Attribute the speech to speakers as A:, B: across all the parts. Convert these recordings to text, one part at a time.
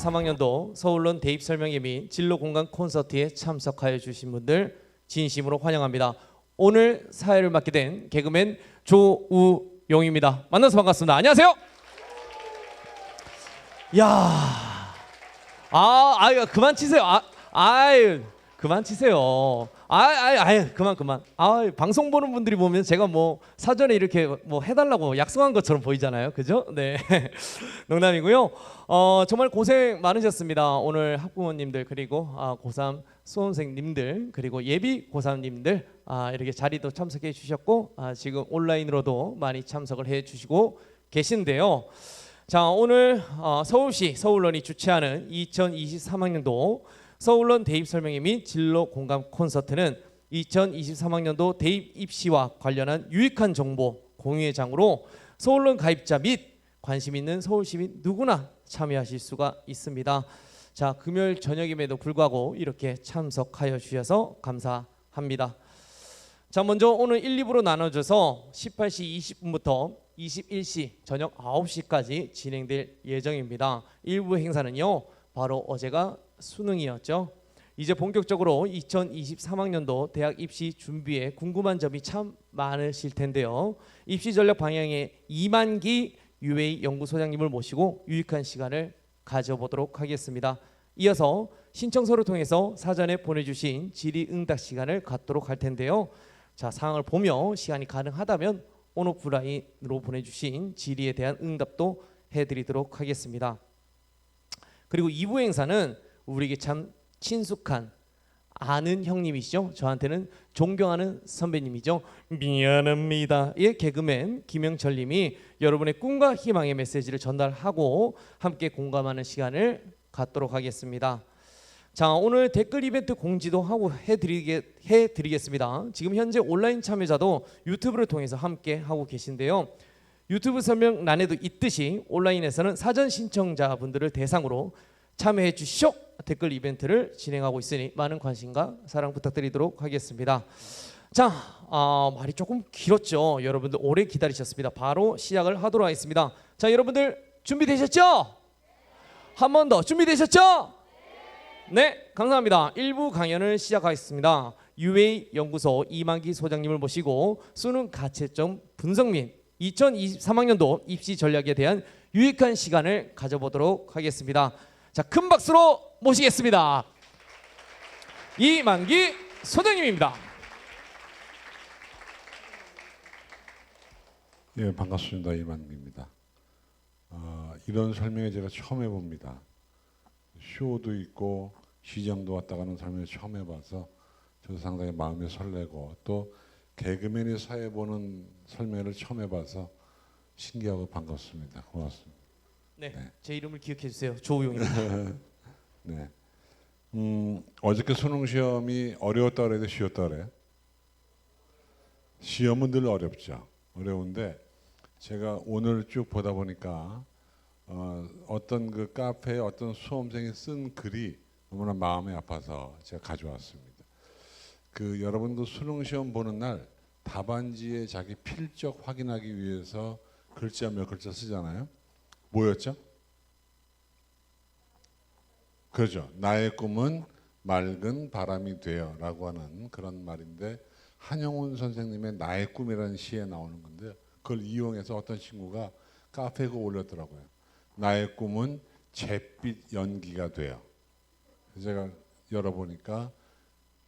A: 2023학년도 서울론 대입 설명회 및 진로 공간 콘서트에 참석하여 주신 분들 진심으로 환영합니다. 오늘 사회를 맡게 된 개그맨 조우용입니다. 만나서 반갑습니다. 안녕하세요. 야, 그만 치세요. 그만 치세요. 그만. 방송 보는 분들이 보면 제가 뭐 사전에 이렇게 뭐 해달라고 약속한 것처럼 보이잖아요, 그죠? 네, 농담이고요. 정말 고생 많으셨습니다. 오늘 학부모님들 그리고 고3 수험생님들 그리고 예비 고3님들 이렇게 자리도 참석해 주셨고 지금 온라인으로도 많이 참석을 해 주시고 계신데요. 자, 오늘 서울시 서울론이 주최하는 2023학년도 서울론 대입 설명회 및 진로 공감 콘서트는 2023학년도 대입 입시와 관련한 유익한 정보 공유의 장으로 서울론 가입자 및 관심 있는 서울 시민 누구나 참여하실 수가 있습니다. 자, 금요일 저녁임에도 불구하고 이렇게 참석하여 주셔서 감사합니다. 자, 먼저 오늘 1, 2부로 나눠져서 18시 20분부터 21시 저녁 9시까지 진행될 예정입니다. 1부 행사는요, 바로 어제가 수능이었죠. 이제 본격적으로 2023학년도 대학 입시 준비에 궁금한 점이 참 많으실 텐데요. 입시 전략 방향의 이만기 UA 연구소장님을 모시고 유익한 시간을 가져보도록 하겠습니다. 이어서 신청서를 통해서 사전에 보내주신 질의응답 시간을 갖도록 할 텐데요. 자, 상황을 보며 시간이 가능하다면 온오프라인으로 보내주신 질의에 대한 응답도 해드리도록 하겠습니다. 그리고 2부 행사는 우리에게 참 친숙한 아는 형님이시죠. 저한테는 존경하는 선배님이죠. 미안합니다. 예, 개그맨 김영철님이 여러분의 꿈과 희망의 메시지를 전달하고 함께 공감하는 시간을 갖도록 하겠습니다. 자, 오늘 댓글 이벤트 공지도 하고 해드리겠습니다. 지금 현재 온라인 참여자도 유튜브를 통해서 함께 하고 계신데요. 유튜브 설명란에도 있듯이 온라인에서는 사전 신청자분들을 대상으로 참여해 주시오 댓글 이벤트를 진행하고 있으니 많은 관심과 사랑 부탁드리도록 하겠습니다. 자, 말이 조금 길었죠. 여러분들 오래 기다리셨습니다. 바로 시작을 하도록 하겠습니다. 자, 여러분들 준비되셨죠? 한 번 더 준비되셨죠? 네, 감사합니다. 1부 강연을 시작하겠습니다. UA 연구소 이만기 소장님을 모시고 수능 가채점 분석 및 2023학년도 입시 전략에 대한 유익한 시간을 가져보도록 하겠습니다. 자, 큰 박수로 모시겠습니다. 이만기 소장님입니다.
B: 예, 반갑습니다. 이만기입니다. 이런 설명회 제가 처음 해봅니다. 쇼도 있고 시장도 왔다 가는 설명회 처음 해봐서 저도 상당히 마음이 설레고 또 개그맨이 사회 보는 설명회를 처음 해봐서 신기하고 반갑습니다. 고맙습니다.
A: 네, 제 이름을 기억해 주세요. 조우용입니다.
B: 네. 어저께 수능 시험이 어려웠다 그래도 쉬웠다 그래요? 시험은 늘 어렵죠. 어려운데 제가 오늘 쭉 보다 보니까 어떤 그 카페에 어떤 수험생이 쓴 글이 너무나 마음이 아파서 제가 가져왔습니다. 그 여러분 그 수능 시험 보는 날 답안지에 자기 필적 확인하기 위해서 글자 몇 글자 쓰잖아요. 뭐였죠? 그렇죠. 나의 꿈은 맑은 바람이 되어라고 하는 그런 말인데 한영훈 선생님의 나의 꿈이라는 시에 나오는 건데요. 그걸 이용해서 어떤 친구가 카페에 올렸더라고요. 나의 꿈은 잿빛 연기가 되어. 제가 열어보니까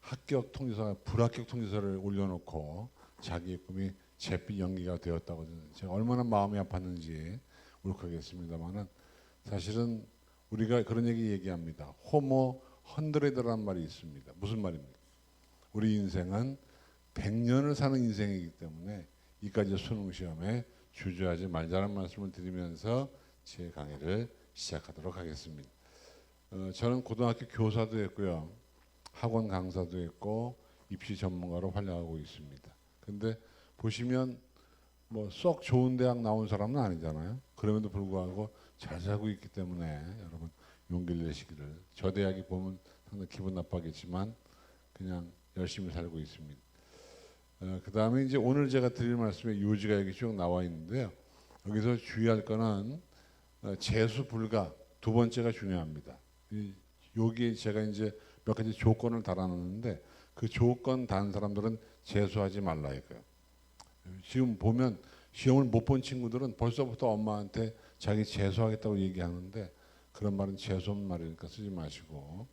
B: 합격 통지서, 불합격 통지서를 올려놓고 자기의 꿈이 잿빛 연기가 되었다고. 제가 얼마나 마음이 아팠는지 울컥했습니다만은 사실은 우리가 그런 얘기합니다. 호모 헌드레드라는 말이 있습니다. 무슨 말입니까? 우리 인생은 100년을 사는 인생이기 때문에 이까지 수능 시험에 주저하지 말자는 말씀을 드리면서 제 강의를 시작하도록 하겠습니다. 저는 고등학교 교사도 했고요. 학원 강사도 했고 입시 전문가로 활약하고 있습니다. 근데 보시면 뭐 썩 좋은 대학 나온 사람은 아니잖아요. 그럼에도 불구하고 잘 살고 있기 때문에 여러분 용기를 내시기를. 저 대학이 보면 상당히 기분 나빠겠지만 그냥 열심히 살고 있습니다. 그 다음에 이제 오늘 제가 드릴 말씀에 요지가 여기 쭉 나와 있는데요. 여기서 주의할 거는 재수 불가, 두 번째가 중요합니다. 여기에 제가 이제 몇 가지 조건을 달아놨는데 그 조건 단 사람들은 재수하지 말라 이거예요. 지금 보면 시험을 못 본 친구들은 벌써부터 엄마한테 자기 재수하겠다고 얘기하는데 그런 말은 재수없는 말이니까 쓰지 마시고,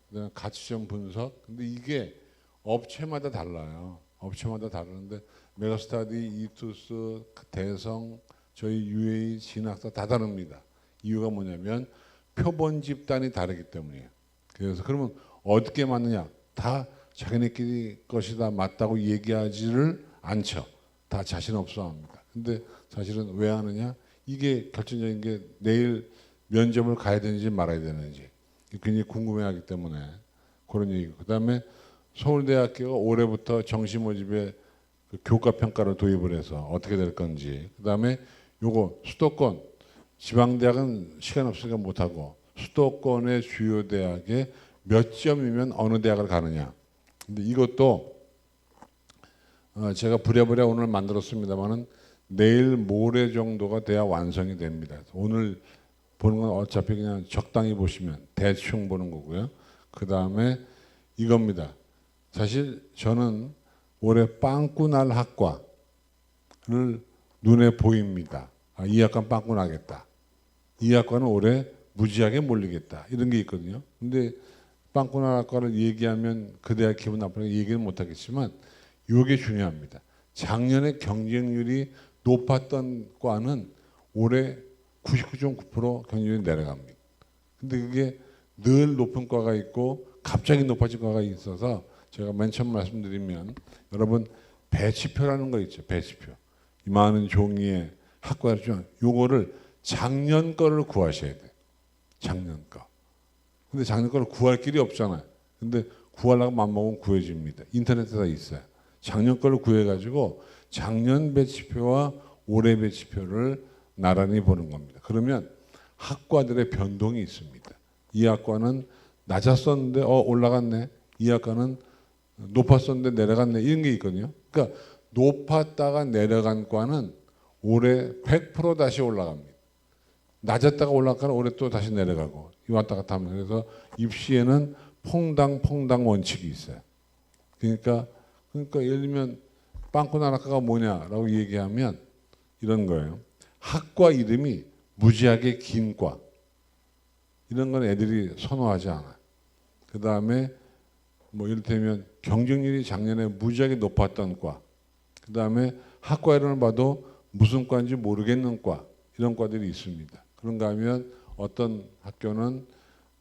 B: 그다음에 가치점 분석. 근데 이게 업체마다 달라요. 업체마다 다르는데 메가스터디, 이투스, 대성, 저희 UA, 진학사 다 다릅니다. 이유가 뭐냐면 표본 집단이 다르기 때문이에요. 그래서 그러면 어떻게 맞느냐? 다 자기네끼리 것이다 맞다고 얘기하지를 않죠. 다 자신 없어 합니다. 근데 사실은 왜 하느냐? 이게 결정적인 게 내일 면접을 가야 되는지 말아야 되는지 굉장히 궁금해하기 때문에 그런 얘기고, 그다음에 서울대학교가 올해부터 정시 모집에 그 교과 평가를 도입을 해서 어떻게 될 건지, 그다음에 요거 수도권 지방대학은 시간 없으니까 못하고 수도권의 주요 대학에 몇 점이면 어느 대학을 가느냐. 근데 이것도 제가 부랴부랴 오늘 만들었습니다만은 내일 모레 정도가 돼야 완성이 됩니다. 오늘 보는 건 어차피 그냥 적당히 보시면 대충 보는 거고요. 그 다음에 이겁니다. 사실 저는 올해 빵꾸날 학과를 눈에 보입니다. 이 학과는 빵꾸 나겠다. 이 학과는 올해 무지하게 몰리겠다. 이런 게 있거든요. 근데 빵꾸날 학과를 얘기하면 그 대학 기분 나쁘니까 얘기는 못하겠지만 이게 중요합니다. 작년에 경쟁률이 높았던 과는 올해 99.9% 경쟁률이 내려갑니다. 근데 그게 늘 높은 과가 있고 갑자기 높아진 과가 있어서 제가 맨 처음 말씀드리면 여러분 배치표라는 거 있죠. 배치표. 이 많은 종이에 학과를 좀 요거를 작년 거를 구하셔야 돼요. 작년 거. 근데 작년 거를 구할 길이 없잖아요. 근데 구하려고 맘먹으면 구해집니다. 인터넷에 다 있어요. 작년 거를 구해가지고 작년 배치표와 올해 배치표를 나란히 보는 겁니다. 그러면 학과들의 변동이 있습니다. 이 학과는 낮았었는데 올라갔네. 이 학과는 높았었는데 내려갔네. 이런 게 있거든요. 그러니까 높았다가 내려간 과는 올해 100% 다시 올라갑니다. 낮았다가 올라가는 올해 또 다시 내려가고 왔다 갔다 하면, 그래서 입시에는 퐁당 원칙이 있어요. 그러니까 예를 들면 빵꾸날 학과가 뭐냐라고 얘기하면 이런 거예요. 학과 이름이 무지하게 긴 과. 이런 건 애들이 선호하지 않아요. 그 다음에 뭐 이를테면 경쟁률이 작년에 무지하게 높았던 과. 그 다음에 학과 이름을 봐도 무슨 과인지 모르겠는 과. 이런 과들이 있습니다. 그런가 하면 어떤 학교는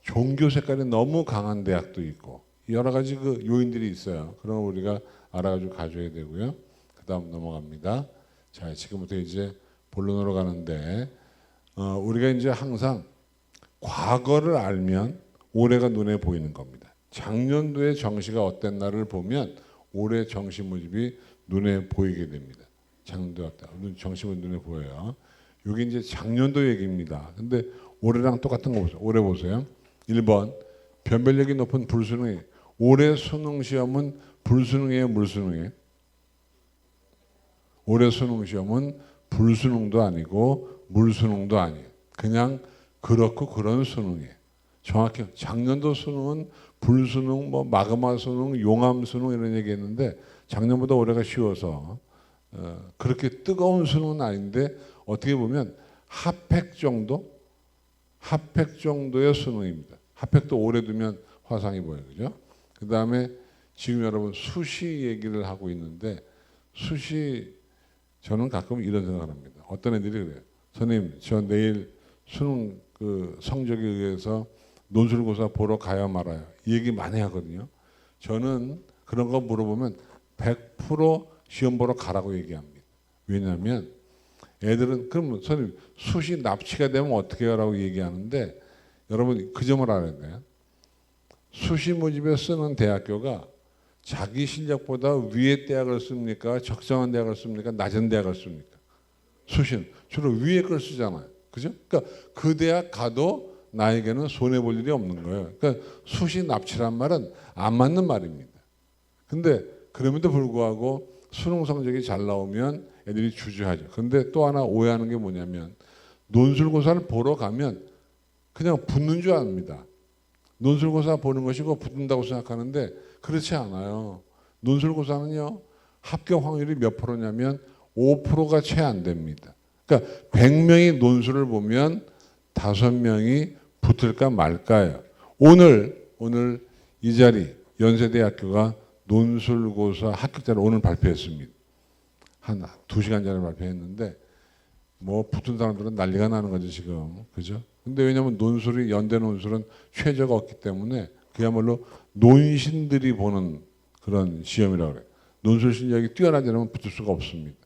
B: 종교 색깔이 너무 강한 대학도 있고 여러 가지 그 요인들이 있어요. 그런 걸 우리가 알아가지고 가져야 되고요. 그 다음 넘어갑니다. 자, 지금부터 이제 본론으로 가는데 우리가 이제 항상 과거를 알면 올해가 눈에 보이는 겁니다. 작년도의 정시가 어땠나를 보면 올해 정시 모집이 눈에 보이게 됩니다. 작년도 어때? 정시 모집 눈에 보여요. 이게 이제 작년도 얘기입니다. 근데 올해랑 똑같은 거 보세요. 올해 보세요. 1번 변별력이 높은 불수능이. 올해 수능 시험은 불수능이에요, 물수능이에요? 올해 수능 시험은 불수능도 아니고 물수능도 아니에요. 그냥 그렇고 그런 수능이에요. 정확히 작년도 수능은 불수능, 뭐 마그마 수능, 용암 수능 이런 얘기했는데 작년보다 올해가 쉬워서 그렇게 뜨거운 수능은 아닌데 어떻게 보면 핫팩 정도의 수능입니다. 핫팩도 오래 두면 화상이 보여요, 그죠? 그 다음에 지금 여러분 수시 얘기를 하고 있는데 수시 저는 가끔 이런 생각을 합니다. 어떤 애들이 그래요. 선생님, 저 내일 수능 그 성적에 의해서 논술고사 보러 가야 말아요. 이 얘기 많이 하거든요. 저는 그런 거 물어보면 100% 시험 보러 가라고 얘기합니다. 왜냐하면 애들은 그럼 선생님 수시 납치가 되면 어떻게 해요라고 얘기하는데 여러분 그 점을 알아야 돼요. 수시 모집에 쓰는 대학교가 자기 실력보다 위의 대학을 씁니까? 적정한 대학을 씁니까? 낮은 대학을 씁니까? 수시는 주로 위의 걸 쓰잖아요. 그죠? 그러니까 그 대학 가도 나에게는 손해볼 일이 없는 거예요. 그러니까 수시 납치란 말은 안 맞는 말입니다. 근데 그럼에도 불구하고 수능 성적이 잘 나오면 애들이 주저하죠. 근데 또 하나 오해하는 게 뭐냐면 논술고사를 보러 가면 그냥 붙는 줄 압니다. 논술고사 보는 것이고 붙는다고 생각하는데 그렇지 않아요. 논술고사는요, 합격 확률이 몇 프로냐면 5%가 채 안 됩니다. 그러니까 100명이 논술을 보면 5명이 붙을까 말까요. 오늘 이 자리 연세대학교가 논술고사 합격자를 오늘 발표했습니다. 한 2시간 전에 발표했는데 뭐 붙은 사람들은 난리가 나는 거죠 지금. 그죠? 근데 왜냐하면 논술이 연대 논술은 최저가 없기 때문에 그야말로 논신들이 보는 그런 시험이라고 그래요. 논술 실력이 뛰어나지 않으면 붙을 수가 없습니다.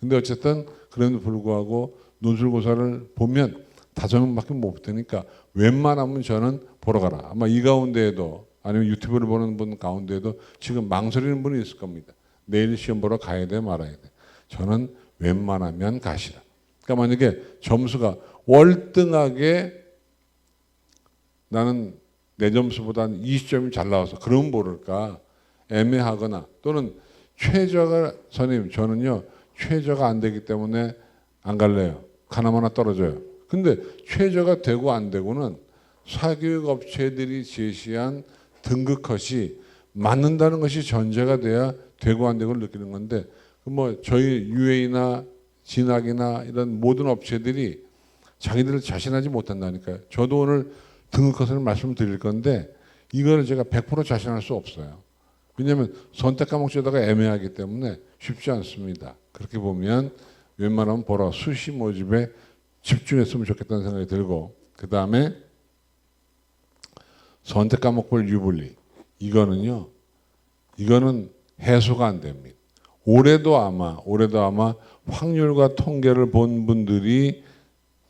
B: 근데 어쨌든 그럼에도 불구하고 논술고사를 보면 5명밖에 못 붙으니까 웬만하면 저는 보러 가라. 아마 이 가운데에도 아니면 유튜브를 보는 분 가운데에도 지금 망설이는 분이 있을 겁니다. 내일 시험 보러 가야 돼 말아야 돼. 저는 웬만하면 가시라. 그러니까 만약에 점수가 월등하게 나는 내 점수보다 한 20점이 잘 나와서 그러면 모를까 애매하거나 또는 최저가 선생님 저는요 최저가 안 되기 때문에 안 갈래요. 가나마나 떨어져요. 근데 최저가 되고 안 되고는 사교육 업체들이 제시한 등급 컷이 맞는다는 것이 전제가 돼야 되고 안 되고를 느끼는 건데 뭐 저희 UA나 진학이나 이런 모든 업체들이 자기들을 자신하지 못한다니까요. 저도 오늘 등급 컷을 말씀드릴 건데 이거를 제가 100% 자신할 수 없어요. 왜냐하면 선택 과목 제도가 애매하기 때문에 쉽지 않습니다. 그렇게 보면 웬만하면 보러 수시 모집에 집중했으면 좋겠다는 생각이 들고 그 다음에 선택 과목별 유불리 이거는 해소가 안 됩니다. 올해도 아마 확률과 통계를 본 분들이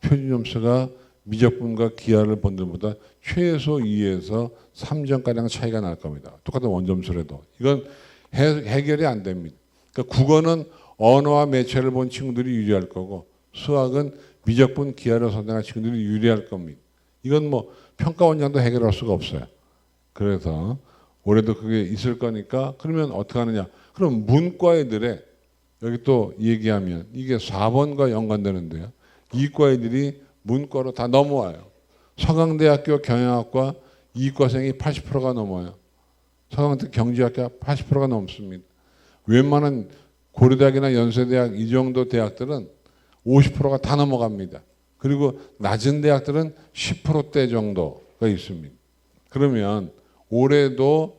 B: 표준 점수가 미적분과 기하를 본 분들보다 최소 2에서 3점가량 차이가 날 겁니다. 똑같은 원점수라도. 이건 해결이 안 됩니다. 그러니까 국어는 언어와 매체를 본 친구들이 유리할 거고 수학은 미적분 기하를 선택한 친구들이 유리할 겁니다. 이건 뭐 평가원장도 해결할 수가 없어요. 그래서 올해도 그게 있을 거니까 그러면 어떻게 하느냐. 그럼 문과 애들의 여기 또 얘기하면 이게 4번과 연관되는데요. 이과 애들이 문과로 다 넘어와요. 서강대학교 경영학과 이과생이 80%가 넘어요. 서강대 경제학과 80%가 넘습니다. 웬만한 고려대학이나 연세대학 이 정도 대학들은 50%가 다 넘어갑니다. 그리고 낮은 대학들은 10%대 정도가 있습니다. 그러면 올해도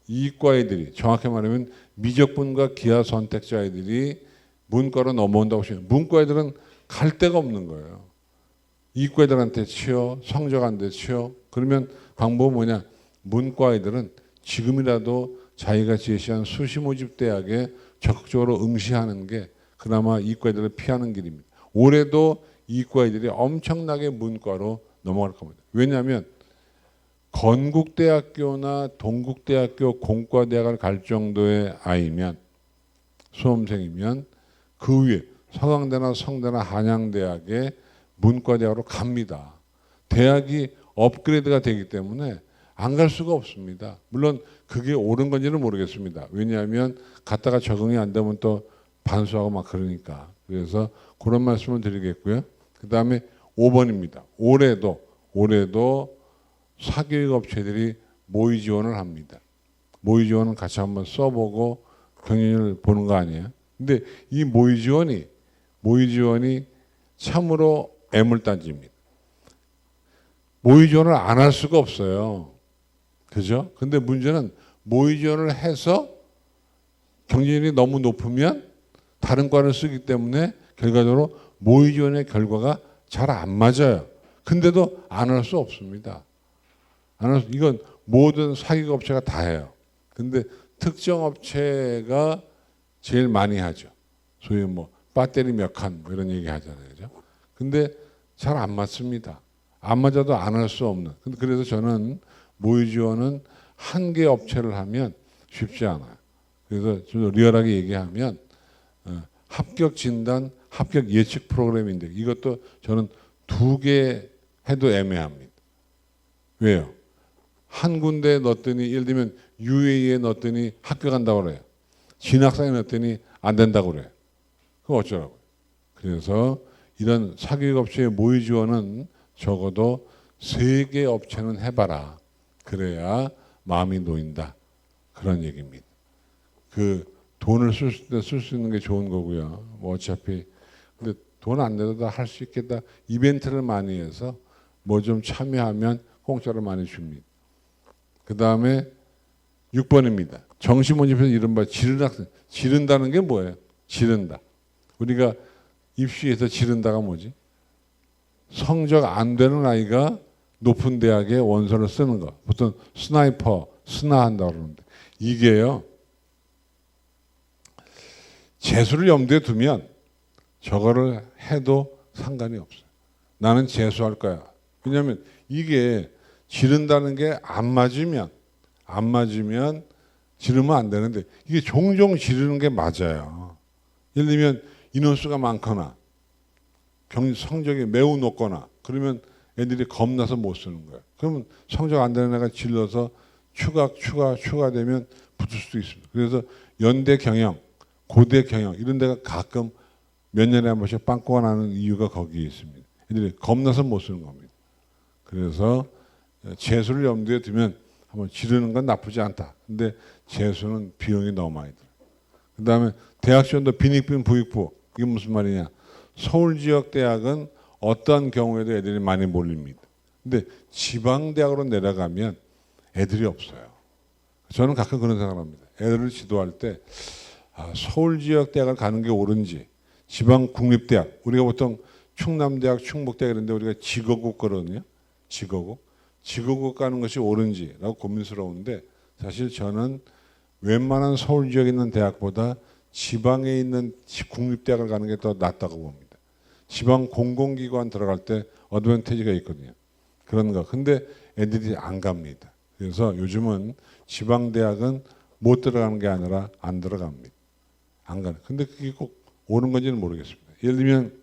B: 이과 애들이 정확히 말하면 미적분과 기하 선택자 애들이 문과로 넘어온다고 하시면 문과 애들은 갈 데가 없는 거예요. 이과 애들한테 치여 성적 안 돼 치여 그러면 방법은 뭐냐 문과 애들은 지금이라도 자기가 제시한 수시 모집 대학에 적극적으로 응시하는 게 그나마 이과 애들을 피하는 길입니다. 올해도 이과 애들이 엄청나게 문과로 넘어갈 겁니다. 왜냐하면 건국대학교나 동국대학교 공과대학을 갈 정도의 아이면 수험생이면 그 위에 서강대나 성대나 한양대학에 문과대학으로 갑니다. 대학이 업그레이드가 되기 때문에 안 갈 수가 없습니다. 물론 그게 옳은 건지는 모르겠습니다. 왜냐하면 갔다가 적응이 안 되면 또 반수하고 막 그러니까. 그래서 그런 말씀을 드리겠고요. 그 다음에 5번입니다. 올해도 사교육 업체들이 모의 지원을 합니다. 모의 지원은 같이 한번 써보고 경영을 보는 거 아니에요? 근데 이 모의 지원이 참으로 애물단지입니다. 모의 지원을 안 할 수가 없어요. 그죠? 근데 문제는 모의 지원을 해서 경쟁률이 너무 높으면 다른 과를 쓰기 때문에 결과적으로 모의 지원의 결과가 잘 안 맞아요. 근데도 안 할 수 없습니다. 이건 모든 사기업 업체가 다 해요. 근데 특정 업체가 제일 많이 하죠. 소위 뭐 배터리 몇 칸 뭐 이런 얘기 하잖아요. 그죠? 근데 잘 안 맞습니다. 안 맞아도 안 할 수 없는. 근데 그래서 저는 모의 지원은 한 개 업체를 하면 쉽지 않아요. 그래서 좀 리얼하게 얘기하면 합격 진단, 합격 예측 프로그램인데 이것도 저는 2개 해도 애매합니다. 왜요? 한 군데에 넣었더니 예를 들면 UA에 넣었더니 합격한다고 그래요. 진학상에 넣었더니 안 된다고 그래요. 그럼 어쩌라고요? 그래서 이런 사교육 업체의 모의 지원은 적어도 세 개 업체는 해봐라. 그래야 마음이 놓인다. 그런 얘기입니다. 그 돈을 쓸 때 쓸 수 있는 게 좋은 거고요. 뭐 어차피 근데 돈 안 내도 다 할 수 있겠다. 이벤트를 많이 해서 뭐 좀 참여하면 공짜로 많이 줍니다. 그 다음에 6번입니다. 정시모집에서 이른바 지른 학생. 지른다는 게 뭐예요? 지른다. 우리가 입시에서 지른다가 뭐지? 성적 안 되는 아이가 높은 대학에 원서를 쓰는 거. 보통 스나이퍼, 스나한다고 그러는데 이게요. 재수를 염두에 두면 저거를 해도 상관이 없어요. 나는 재수할 거야. 왜냐하면 이게 지른다는 게 안 맞으면 지르면 안 되는데 이게 종종 지르는 게 맞아요. 예를 들면 인원수가 많거나 성적이 매우 높거나 그러면 애들이 겁나서 못 쓰는 거예요. 그러면 성적 안 되는 애가 질러서 추가되면 붙을 수도 있습니다. 그래서 연대 경영, 고대 경영 이런 데가 가끔 몇 년에 한 번씩 빵꾸가 나는 이유가 거기에 있습니다. 애들이 겁나서 못 쓰는 겁니다. 그래서 재수를 염두에 두면 한번 지르는 건 나쁘지 않다. 근데 재수는 비용이 너무 많이 들어요. 그 다음에 대학 지원도 빈익빈 부익부. 이게 무슨 말이냐. 서울 지역 대학은 어떤 경우에도 애들이 많이 몰립니다. 근데 지방대학으로 내려가면 애들이 없어요. 저는 가끔 그런 생각을 합니다. 애들을 지도할 때 서울 지역 대학을 가는 게 옳은지 지방 국립대학 우리가 보통 충남대학, 충북대학 이런데 우리가 직어국 거거든요. 직어국 가는 것이 옳은지라고 고민스러운데 사실 저는 웬만한 서울 지역에 있는 대학보다 지방에 있는 국립대학을 가는 게 더 낫다고 봅니다. 지방 공공기관 들어갈 때 어드밴티지가 있거든요. 그런 거. 근데 애들이 안 갑니다. 그래서 요즘은 지방대학은 못 들어가는 게 아니라 안 들어갑니다. 안 가는. 근데 그게 꼭 옳은 건지는 모르겠습니다. 예를 들면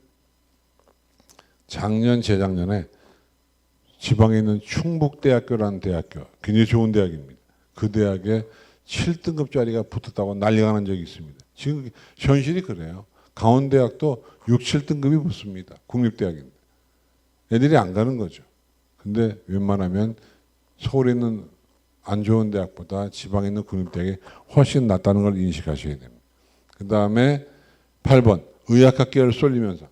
B: 작년, 재작년에 지방에 있는 충북대학교라는 대학교, 굉장히 좋은 대학입니다. 그 대학에 7등급짜리가 붙었다고 난리가 난 적이 있습니다. 지금 현실이 그래요. 강원대학도 6, 7등급이 붙습니다. 국립대학인데. 애들이 안 가는 거죠. 근데 웬만하면 서울에 있는 안 좋은 대학보다 지방에 있는 국립대학이 훨씬 낫다는 걸 인식하셔야 됩니다. 그 다음에 8번 의학학계를 쏠리면서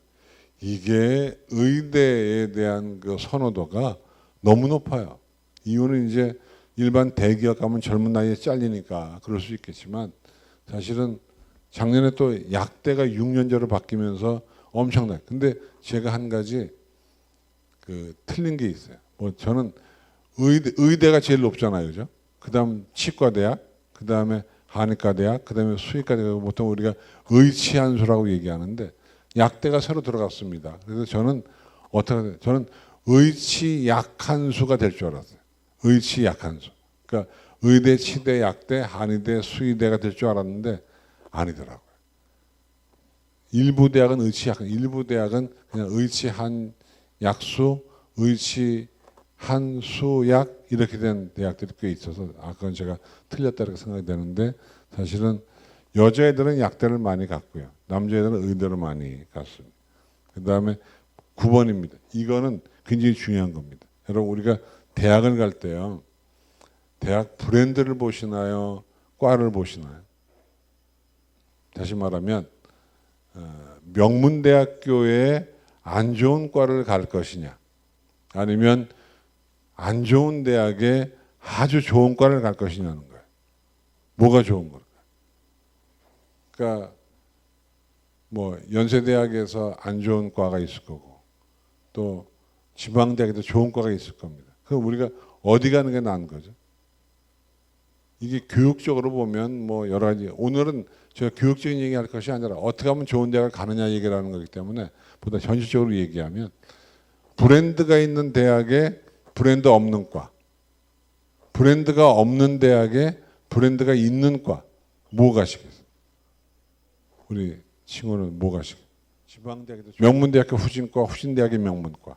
B: 이게 의대에 대한 그 선호도가 너무 높아요. 이유는 이제 일반 대기업 가면 젊은 나이에 잘리니까 그럴 수 있겠지만 사실은 작년에 또 약대가 6년제로 바뀌면서 엄청나요. 근데 제가 한 가지 그 틀린 게 있어요. 뭐 저는 의대가 제일 높잖아요, 그죠? 그다음 치과대학, 그다음에 한의과대학, 그다음에 수의과대학 보통 우리가 의치한수라고 얘기하는데 약대가 새로 들어갔습니다. 그래서 저는 저는 의치약한수가 될 줄 알았어요. 의치약한수. 그러니까 의대, 치대, 약대, 한의대, 수의대가 될 줄 알았는데 아니더라고요. 일부 대학은 의치약한, 일부 대학은 그냥 의치한 약수, 의치한 수약 이렇게 된 대학들이 꽤 있어서 그건 제가 틀렸다고 생각이 되는데 사실은 여자애들은 약대를 많이 갔고요. 남자애들은 의대를 많이 갔습니다. 그 다음에 9번입니다. 이거는 굉장히 중요한 겁니다. 여러분 우리가 대학을 갈 때요. 대학 브랜드를 보시나요? 과를 보시나요? 다시 말하면 명문대학교에 안 좋은 과를 갈 것이냐 아니면 안 좋은 대학에 아주 좋은 과를 갈 것이냐는 거예요. 뭐가 좋은 걸까요? 그러니까 뭐 연세대학에서 안 좋은 과가 있을 거고 또 지방대학에도 좋은 과가 있을 겁니다. 그럼 우리가 어디 가는 게 나은 거죠? 이게 교육적으로 보면 뭐 여러 가지 오늘은 제가 교육적인 얘기할 것이 아니라 어떻게 하면 좋은 대학을 가느냐 얘기를 하는 거기 때문에 보다 현실적으로 얘기하면 브랜드가 있는 대학에 브랜드 없는 과 브랜드가 없는 대학에 브랜드가 있는 과 뭐 가시겠어요? 우리 친구는 뭐 가시겠어요? 지방대학에도 명문대학교 후진과 후진대학의 명문과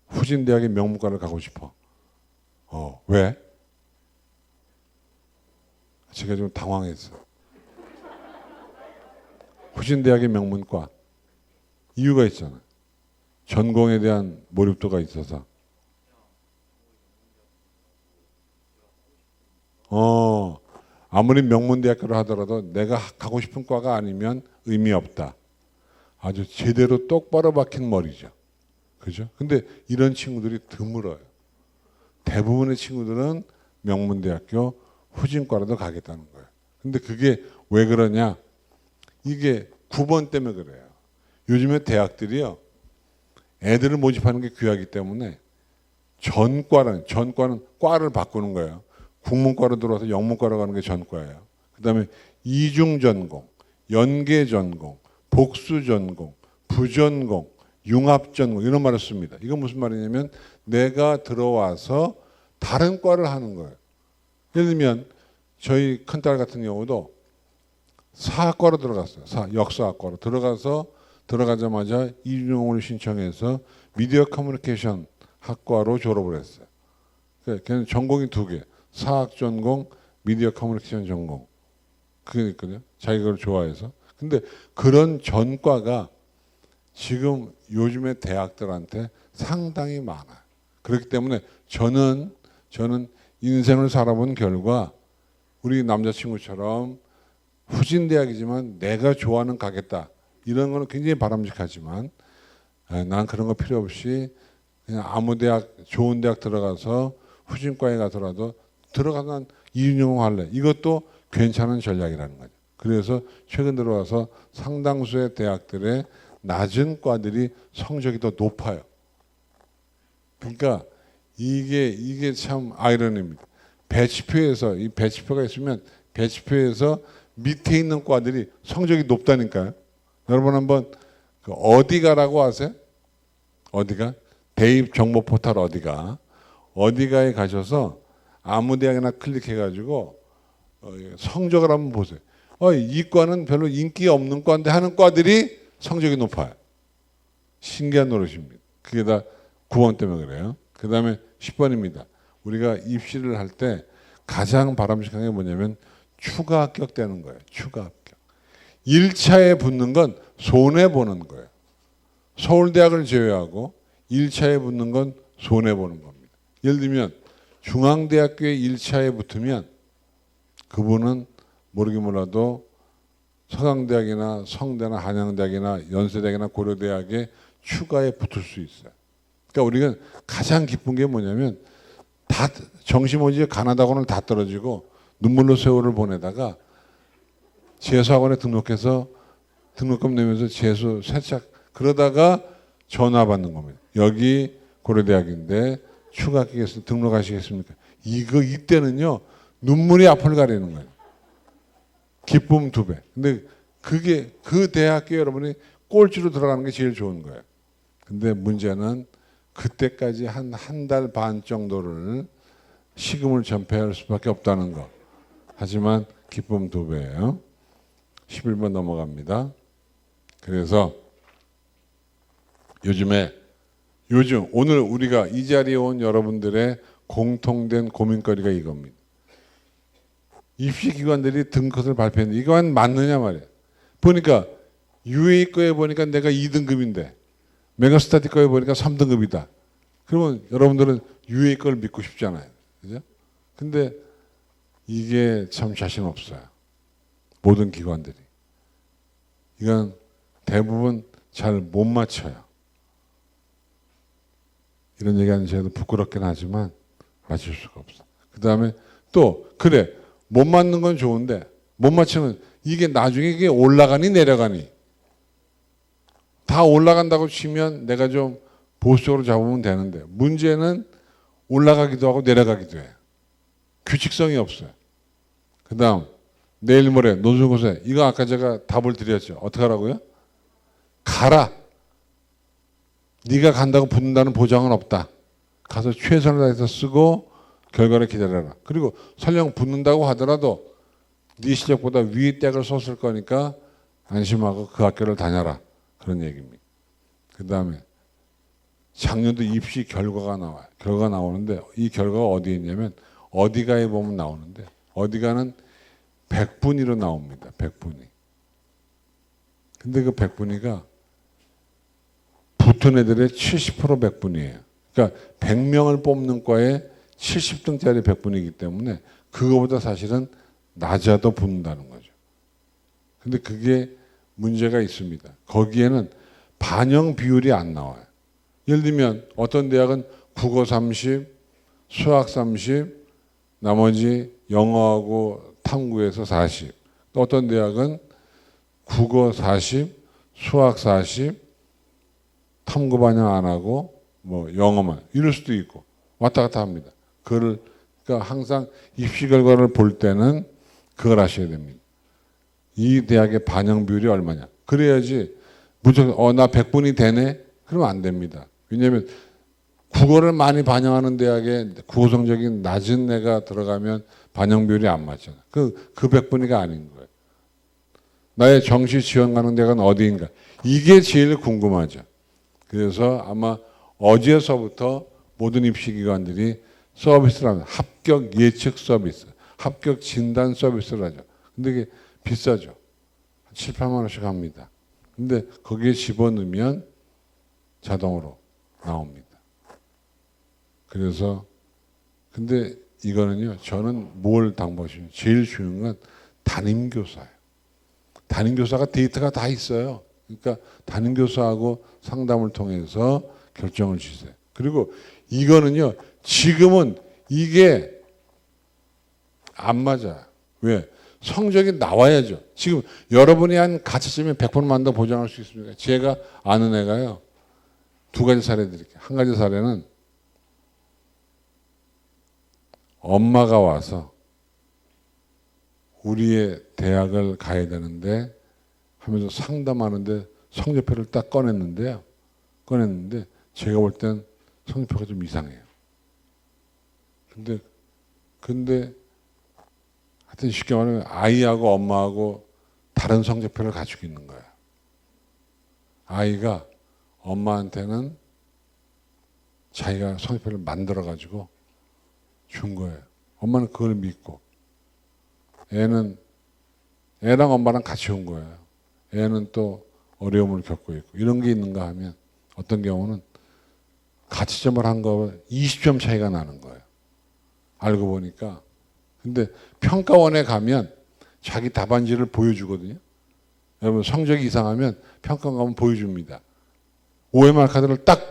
B: 후진대학의 명문과를 가고 싶어. 왜? 제가 좀 당황했어요. 후진대학의 명문과 이유가 있잖아요. 전공에 대한 몰입도가 있어서. 아무리 명문대학교를 하더라도 내가 가고 싶은 과가 아니면 의미 없다. 아주 제대로 똑바로 박힌 머리죠. 그죠? 근데 이런 친구들이 드물어요. 대부분의 친구들은 명문대학교 후진과라도 가겠다는 거예요. 근데 그게 왜 그러냐? 이게 9번 때문에 그래요. 요즘에 대학들이요, 애들을 모집하는 게 귀하기 때문에 전과는 과를 바꾸는 거예요. 국문과로 들어와서 영문과로 가는 게 전과예요. 그다음에 이중 전공, 연계 전공, 복수 전공, 부전공, 융합 전공 이런 말을 씁니다. 이건 무슨 말이냐면 내가 들어와서 다른 과를 하는 거예요. 예를 들면 저희 큰딸 같은 경우도 사학과로 들어갔어요. 역사학과로 들어가자마자 이중전공을 신청해서 미디어 커뮤니케이션 학과로 졸업을 했어요. 걔는 전공이 2개. 사학 전공, 미디어 커뮤니케이션 전공. 그게 있거든요. 자기가 그걸 좋아해서. 근데 그런 전과가 지금 요즘의 대학들한테 상당히 많아요. 그렇기 때문에 저는 인생을 살아본 결과 우리 남자친구처럼 후진 대학이지만 내가 좋아하는 가겠다. 이런 거는 굉장히 바람직하지만 난 그런 거 필요 없이 그냥 아무 대학 좋은 대학 들어가서 후진과에 가더라도 들어가서 난 이윤영 할래. 이것도 괜찮은 전략이라는 거죠. 그래서 최근 들어와서 상당수의 대학들의 낮은 과들이 성적이 더 높아요. 그러니까 이게 참 아이러니입니다. 배치표에서 이 배치표가 있으면 배치표에서 밑에 있는 과들이 성적이 높다니까요. 여러분 한번 그 어디가라고 아세요? 어디가? 대입 정보 포털 어디가에 가셔서 아무 대학이나 클릭해가지고 성적을 한번 보세요. 이 과는 별로 인기 없는 과인데 하는 과들이 성적이 높아요. 신기한 노릇입니다. 그게 다 9번 때문에 그래요. 그 다음에 10번입니다. 우리가 입시를 할 때 가장 바람직한 게 뭐냐면 추가 합격되는 거예요. 추가 합격. 1차에 붙는 건 손해보는 거예요. 서울대학을 제외하고 1차에 붙는 건 손해보는 겁니다. 예를 들면 중앙대학교에 1차에 붙으면 그분은 모르긴 몰라도 서강대학이나 성대나 한양대학이나 연세대학이나 고려대학에 추가에 붙을 수 있어요. 그러니까 우리가 가장 기쁜 게 뭐냐면 다 정시모지에 가나다고는 다 떨어지고 눈물로 세월을 보내다가 재수학원에 등록해서 등록금 내면서 재수 세짝 그러다가 전화 받는 겁니다. 여기 고려대학인데 추가 합격해서 등록하시겠습니까? 이때는요 눈물이 앞을 가리는 거예요. 기쁨 2배. 근데 그게 그 대학교 여러분이 꼴찌로 들어가는 게 제일 좋은 거예요. 근데 문제는 그때까지 한 달 반 정도를 시금을 전폐할 수밖에 없다는 거. 하지만 기쁨 2배예요. 11번 넘어갑니다. 그래서 요즘 오늘 우리가 이 자리에 온 여러분들의 공통된 고민거리가 이겁니다. 입시기관들이 등급을 발표했는데 이건 맞느냐 말이에요. 보니까 UA 거에 보니까 내가 2등급인데 메가스타디 거에 보니까 3등급이다. 그러면 여러분들은 UA 거를 믿고 싶잖아요. 그죠? 근데 이게 참 자신 없어요. 모든 기관들이. 이건 대부분 잘 못 맞춰요. 이런 얘기하는 제가 부끄럽긴 하지만 맞출 수가 없어. 그 다음에 또 그래 못 맞는 건 좋은데 못 맞추면 이게 나중에 이게 올라가니 내려가니 다 올라간다고 치면 내가 좀 보수적으로 잡으면 되는데 문제는 올라가기도 하고 내려가기도 해요. 규칙성이 없어요. 그 다음 내일 모레 논술고사 이거 아까 제가 답을 드렸죠. 어떻게 하라고요? 가라. 네가 간다고 붙는다는 보장은 없다. 가서 최선을 다해서 쓰고 결과를 기다려라. 그리고 설령 붙는다고 하더라도 네 실력보다 위의 대학을 썼을 거니까 안심하고 그 학교를 다녀라. 그런 얘기입니다. 그 다음에 작년도 입시 결과가 나와요. 결과가 나오는데 이 결과가 어디에 있냐면 어디가에 보면 나오는데 어디가는 100분위로 나옵니다. 100분위. 근데 그 100분위가 붙은 애들의 70% 백분이에요. 그러니까 100명을 뽑는 과에 70등짜리 백분이기 때문에 그거보다 사실은 낮아도 붙는다는 거죠. 근데 그게 문제가 있습니다. 거기에는 반영 비율이 안 나와요. 예를 들면 어떤 대학은 국어 30, 수학 30, 나머지 영어하고 탐구에서 40. 또 어떤 대학은 국어 40, 수학 40, 탐구 반영 안 하고 뭐 영어만 이럴 수도 있고 왔다 갔다 합니다. 그러니까 항상 입시 결과를 볼 때는 그걸 아셔야 됩니다. 이 대학의 반영 비율이 얼마냐. 그래야지 무조건 나 100분이 되네? 그러면 안 됩니다. 왜냐하면 국어를 많이 반영하는 대학에 국어 성적이 낮은 애가 들어가면 반영 비율이 안 맞잖아. 그 100분위가 아닌 거예요. 나의 정시 지원 가는 데가 어디인가. 이게 제일 궁금하죠. 그래서 아마 어제서부터 모든 입시기관들이 서비스를 하면 합격 예측 서비스, 합격 진단 서비스를 하죠. 근데 이게 비싸죠. 7, 8만 원씩 합니다. 근데 거기에 집어넣으면 자동으로 나옵니다. 그래서 근데 이거는요. 저는 뭘 당부하시면 제일 중요한 건 담임교사예요. 담임교사가 데이터가 다 있어요. 그러니까 담임교사하고 상담을 통해서 결정을 주세요. 그리고 이거는요. 지금은 이게 안 맞아요. 왜? 성적이 나와야죠. 지금 여러분이 한 가채점이 100% 만다 보장할 수 있습니까? 제가 아는 애가요. 두 가지 사례 드릴게요. 한 가지 사례는 엄마가 와서 우리의 대학을 가야 되는데 하면서 상담하는데 성적표를 딱 꺼냈는데요. 꺼냈는데 제가 볼 땐 성적표가 좀 이상해요. 근데 하여튼 쉽게 말하면 아이하고 엄마하고 다른 성적표를 가지고 있는 거예요. 아이가 엄마한테는 자기가 성적표를 만들어 가지고 준 거예요. 엄마는 그걸 믿고 애랑 엄마랑 같이 온 거예요. 애는 또 어려움을 겪고 있고 이런 게 있는가 하면 어떤 경우는 가치점을 한 거 20점 차이가 나는 거예요. 알고 보니까. 근데 평가원에 가면 자기 답안지를 보여주거든요. 여러분 성적이 이상하면 평가원 가면 보여줍니다. OMR 카드를 딱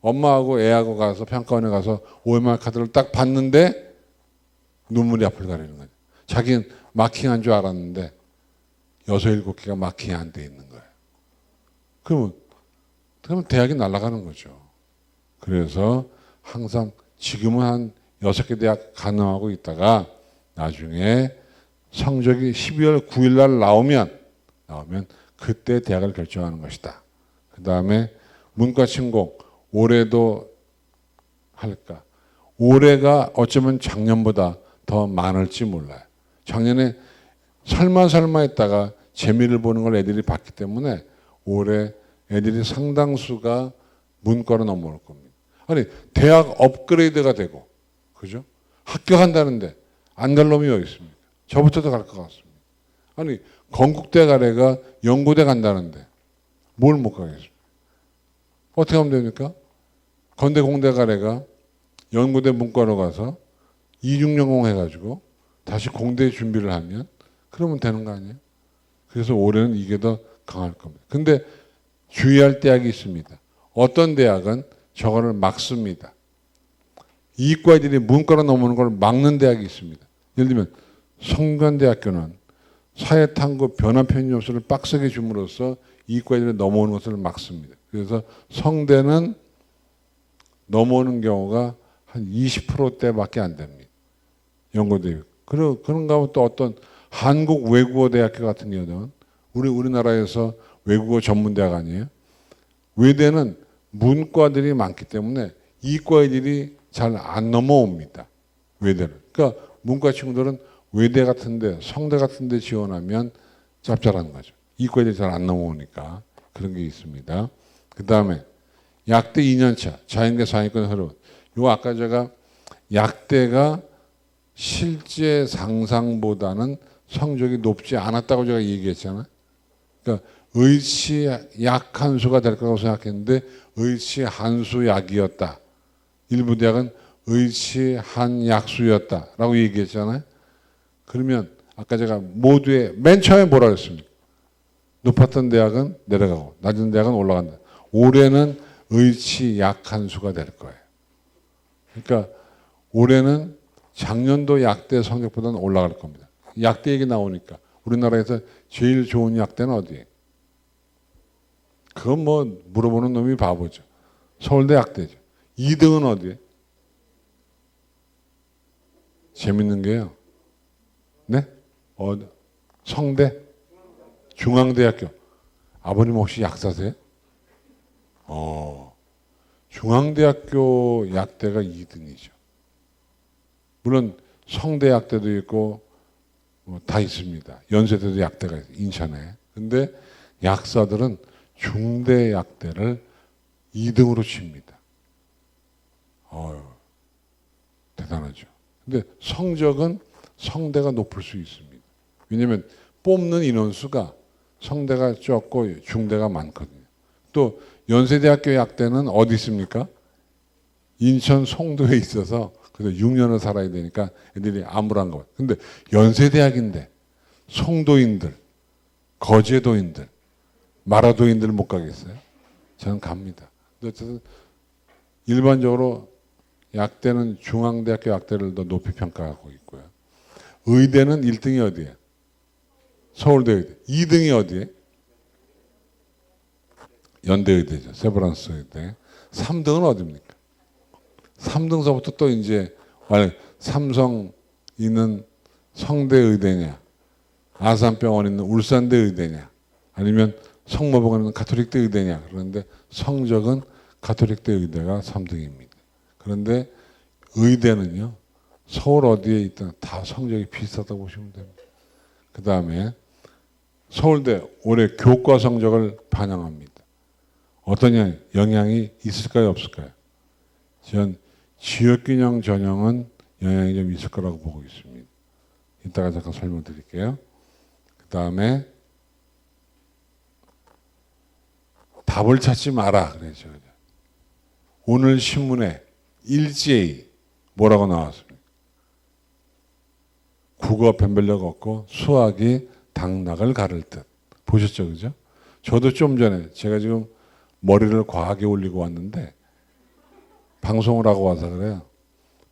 B: 엄마하고 애하고 가서 평가원에 가서 OMR 카드를 딱 봤는데 눈물이 앞을 가리는 거예요. 자기는 마킹한 줄 알았는데 6, 7개가 마킹이 안 돼 있는 거예요. 그러면 대학이 날아가는 거죠. 그래서 항상 지금은 한 6개 대학 가능하고 있다가 나중에 성적이 12월 9일 날 나오면 그때 대학을 결정하는 것이다. 그 다음에 문과신공 올해도 할까? 올해가 어쩌면 작년보다 더 많을지 몰라요. 작년에 설마 했다가 재미를 보는 걸 애들이 봤기 때문에 올해 애들이 상당수가 문과로 넘어올 겁니다. 아니 대학 업그레이드가 되고 그죠? 합격한다는데 안 갈 놈이 어디 있습니까? 저부터도 갈 것 같습니다. 아니 건국대 가래가 연고대 간다는데 뭘 못 가겠습니까? 어떻게 하면 됩니까? 건대 공대 가래가 연고대 문과로 가서 2600 해가지고 다시 공대 준비를 하면 그러면 되는 거 아니에요? 그래서 올해는 이게 더 강할 겁니다. 근데 주의할 대학이 있습니다. 어떤 대학은 저거를 막습니다. 이과들이 문과로 넘어오는 걸 막는 대학이 있습니다. 예를 들면 성균관대학교는 사회탐구 변화 편입 요소를 빡세게 줌으로써 이과들이 넘어오는 것을 막습니다. 그래서 성대는 넘어오는 경우가 한 20%대밖에 안 됩니다. 연고대. 그런가 하면 또 어떤 한국외국어대학교 같은 경우는 우리나라에서 외국어 전문대학 아니에요? 외대는 문과들이 많기 때문에 이과 애들이 잘 안 넘어옵니다. 외대를. 그러니까 문과 친구들은 외대 같은데 성대 같은데 지원하면 짭짤한 거죠. 이과 애들이 잘 안 넘어오니까 그런 게 있습니다. 그 다음에 약대 2년차 자연계 상위권 흐름. 요 아까 제가 약대가 실제 상상보다는 성적이 높지 않았다고 제가 얘기했잖아요. 그러니까 의치 약한 수가 될 거라고 생각했는데 의치 한수 약이었다. 일부 대학은 의치 한 약수였다라고 얘기했잖아요. 그러면 아까 제가 모두의 맨 처음에 뭐라 그랬습니까? 높았던 대학은 내려가고 낮은 대학은 올라간다. 올해는 의치 약한 수가 될 거예요. 그러니까 올해는 작년도 약대 성적보다는 올라갈 겁니다. 약대 얘기 나오니까 우리나라에서 제일 좋은 약대는 어디예요? 그건 뭐 물어보는 놈이 바보죠. 서울대 약대죠. 2등은 어디에? 재밌는 게요. 네? 성대? 중앙대학교. 아버님 혹시 약사세요? 중앙대학교 약대가 2등이죠. 물론 성대 약대도 있고 다 있습니다. 연세대도 약대가 있어요. 인천에. 근데 약사들은 중대 약대를 2등으로 칩니다. 대단하죠. 근데 성적은 성대가 높을 수 있습니다. 왜냐하면 뽑는 인원수가 성대가 적고 중대가 많거든요. 또 연세대학교 약대는 어디 있습니까? 인천 송도에 있어서 그래서 6년을 살아야 되니까 애들이 암울한 거. 근데 연세대학인데 송도인들, 거제도인들, 마라도인들 못 가겠어요? 저는 갑니다. 어쨌든 일반적으로 약대는 중앙대학교 약대를 더 높이 평가하고 있고요. 의대는 1등이 어디예요? 서울대 의대. 2등이 어디예요? 연대의대죠. 세브란스 의대. 3등은 어디입니까? 3등서부터 또 이제 삼성 있는 성대 의대냐, 아산병원 있는 울산대 의대냐, 아니면 성모병원 있는 가톨릭대 의대냐. 그런데 성적은 가톨릭대 의대가 3등입니다. 그런데 의대는요, 서울 어디에 있든 다 성적이 비슷하다고 보시면 됩니다. 그 다음에 서울대 올해 교과 성적을 반영합니다. 어떤 영향이 있을까요, 없을까요? 전 지역균형 전형은 영향이 좀 있을 거라고 보고 있습니다. 이따가 잠깐 설명드릴게요. 그 다음에 답을 찾지 마라 그랬죠. 오늘 신문에 일제히 뭐라고 나왔습니까? 국어 변별력 없고 수학이 당락을 가를 듯. 보셨죠, 그죠? 저도 좀 전에 제가 지금 머리를 과하게 올리고 왔는데 방송을 하고 와서 그래요.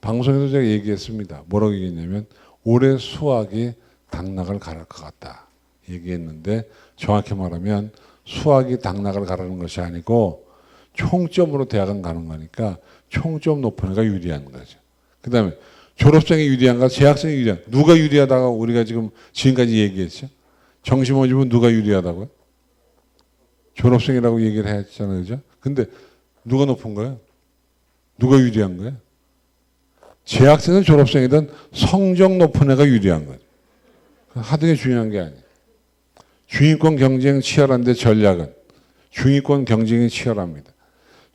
B: 방송에서 제가 얘기했습니다. 뭐라고 얘기했냐면 올해 수학이 당락을 가를 것 같다 얘기했는데 정확히 말하면 수학이 당락을 가르는 것이 아니고 총점으로 대학은 가는 거니까 총점 높은 애가 유리한 거죠. 그 다음에 졸업생이 유리한가 재학생이 유리한가 누가 유리하다고 우리가 지금까지 얘기했죠. 정시 모집은 누가 유리하다고요? 졸업생이라고 얘기를 했잖아요. 그죠? 근데 누가 높은 거예요? 누가 유리한 거예요? 재학생은 졸업생이든 성적 높은 애가 유리한 거예요. 하등이 중요한 게 아니에요. 중위권 경쟁 치열한데 전략은 중위권 경쟁이 치열합니다.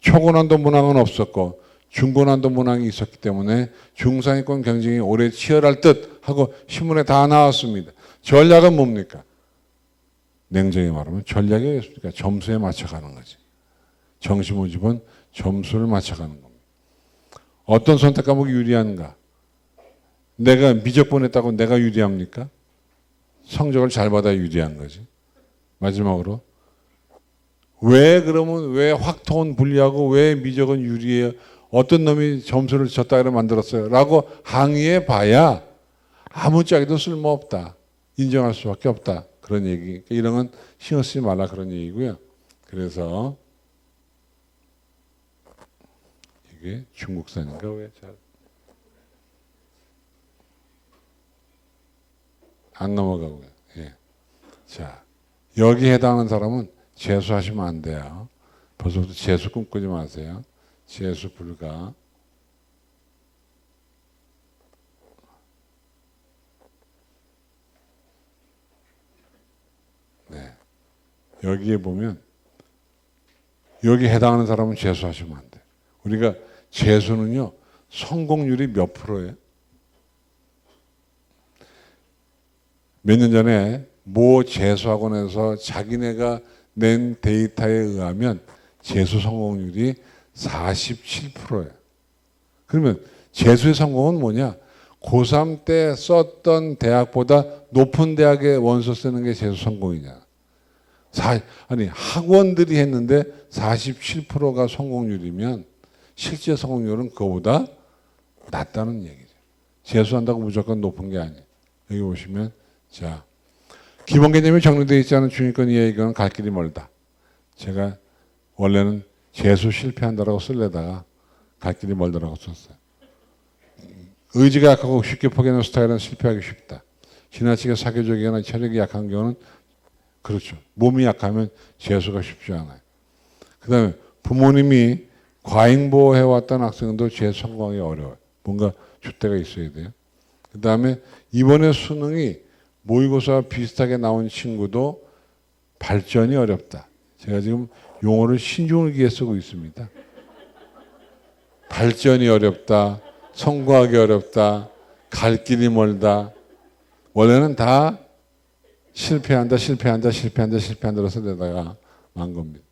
B: 초고난도 문항은 없었고 중고난도 문항이 있었기 때문에 중상위권 경쟁이 올해 치열할 듯 하고 신문에 다 나왔습니다. 전략은 뭡니까? 냉정히 말하면 전략이 뭐였습니까? 점수에 맞춰가는 거지. 정시 모집은 점수를 맞춰가는 겁니다. 어떤 선택 과목이 유리한가? 내가 미적 보냈다고 내가 유리합니까? 성적을 잘 받아야 유리한 거지. 마지막으로 그러면 왜 확통은 불리하고 왜 미적은 유리해요? 어떤 놈이 점수를 졌다고 만들었어요? 라고 항의해 봐야 아무짝에도 쓸모없다. 인정할 수밖에 없다. 그런 얘기. 이런 건 신경 쓰지 말라 그런 얘기고요. 그래서 이게 중국산인가 왜 잘 안 넘어가고요. 예. 자, 여기 해당하는 사람은 재수하시면 안 돼요. 벌써부터 재수 꿈꾸지 마세요. 재수 불가. 네. 여기에 보면 여기 해당하는 사람은 재수하시면 안 돼. 우리가 재수는요 성공률이 몇 프로예요? 몇 년 전에 모 재수학원에서 자기네가 낸 데이터에 의하면 재수 성공률이 47%예요. 그러면 재수의 성공은 뭐냐? 고3 때 썼던 대학보다 높은 대학에 원서 쓰는 게 재수 성공이냐? 아니 학원들이 했는데 47%가 성공률이면 실제 성공률은 그거보다 낮다는 얘기죠. 재수한다고 무조건 높은 게 아니에요. 여기 보시면 자 기본 개념이 정리되어 있지 않은 중위권 이하의 경우는 갈 길이 멀다. 제가 원래는 재수 실패한다라고 쓰려다가 갈 길이 멀다라고 썼어요. 의지가 약하고 쉽게 포기하는 스타일은 실패하기 쉽다. 지나치게 사교적이거나 체력이 약한 경우는 그렇죠. 몸이 약하면 재수가 쉽지 않아요. 그 다음에 부모님이 과잉보호해왔던 학생도 재수 성공하기 어려워요. 뭔가 줏대가 있어야 돼요. 그 다음에 이번에 수능이 모의고사와 비슷하게 나온 친구도 발전이 어렵다. 제가 지금 용어를 신중을 기해 쓰고 있습니다. 발전이 어렵다. 성공하기 어렵다. 갈 길이 멀다. 원래는 다 실패한다로 쓰다가 만 겁니다.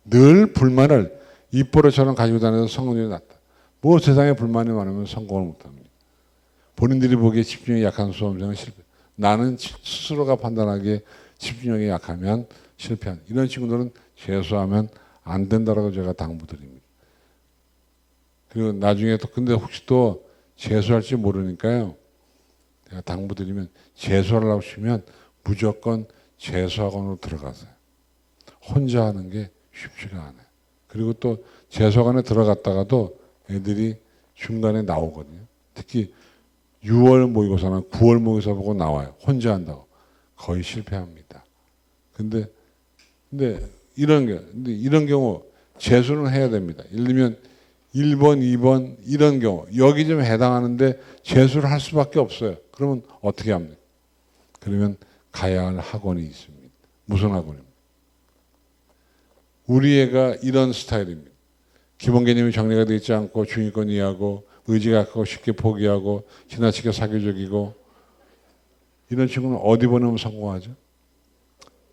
B: 늘 불만을 입버릇처럼 가지고 다녀서 성공률이 낮다. 뭐 세상에 불만이 많으면 성공을 못합니다. 본인들이 보기에 집중력이 약한 수험생은 실패. 나는 스스로가 판단하기에 집중력이 약하면 실패한. 이런 친구들은 재수하면 안 된다라고 제가 당부드립니다. 그리고 나중에 또 근데 혹시 또 재수할지 모르니까요. 제가 당부드리면 재수하려고 치면 무조건 재수학원으로 들어가세요. 혼자 하는 게 쉽지가 않아요. 그리고 또 재수학원에 들어갔다가도 애들이 중간에 나오거든요. 특히 6월 모의고사나 9월 모의고사 보고 나와요. 혼자 한다고. 거의 실패합니다. 근데 이런 경우 재수는 해야 됩니다. 예를 들면 1번, 2번 이런 경우 여기 좀 해당하는데 재수를 할 수밖에 없어요. 그러면 어떻게 합니까? 그러면 가야 할 학원이 있습니다. 무슨 학원입니까? 우리 애가 이런 스타일입니다. 기본 개념이 정리가 되어 있지 않고 중위권 이하고 의지가 약하고 쉽게 포기하고 지나치게 사교적이고 이런 친구는 어디 보내면 성공하죠?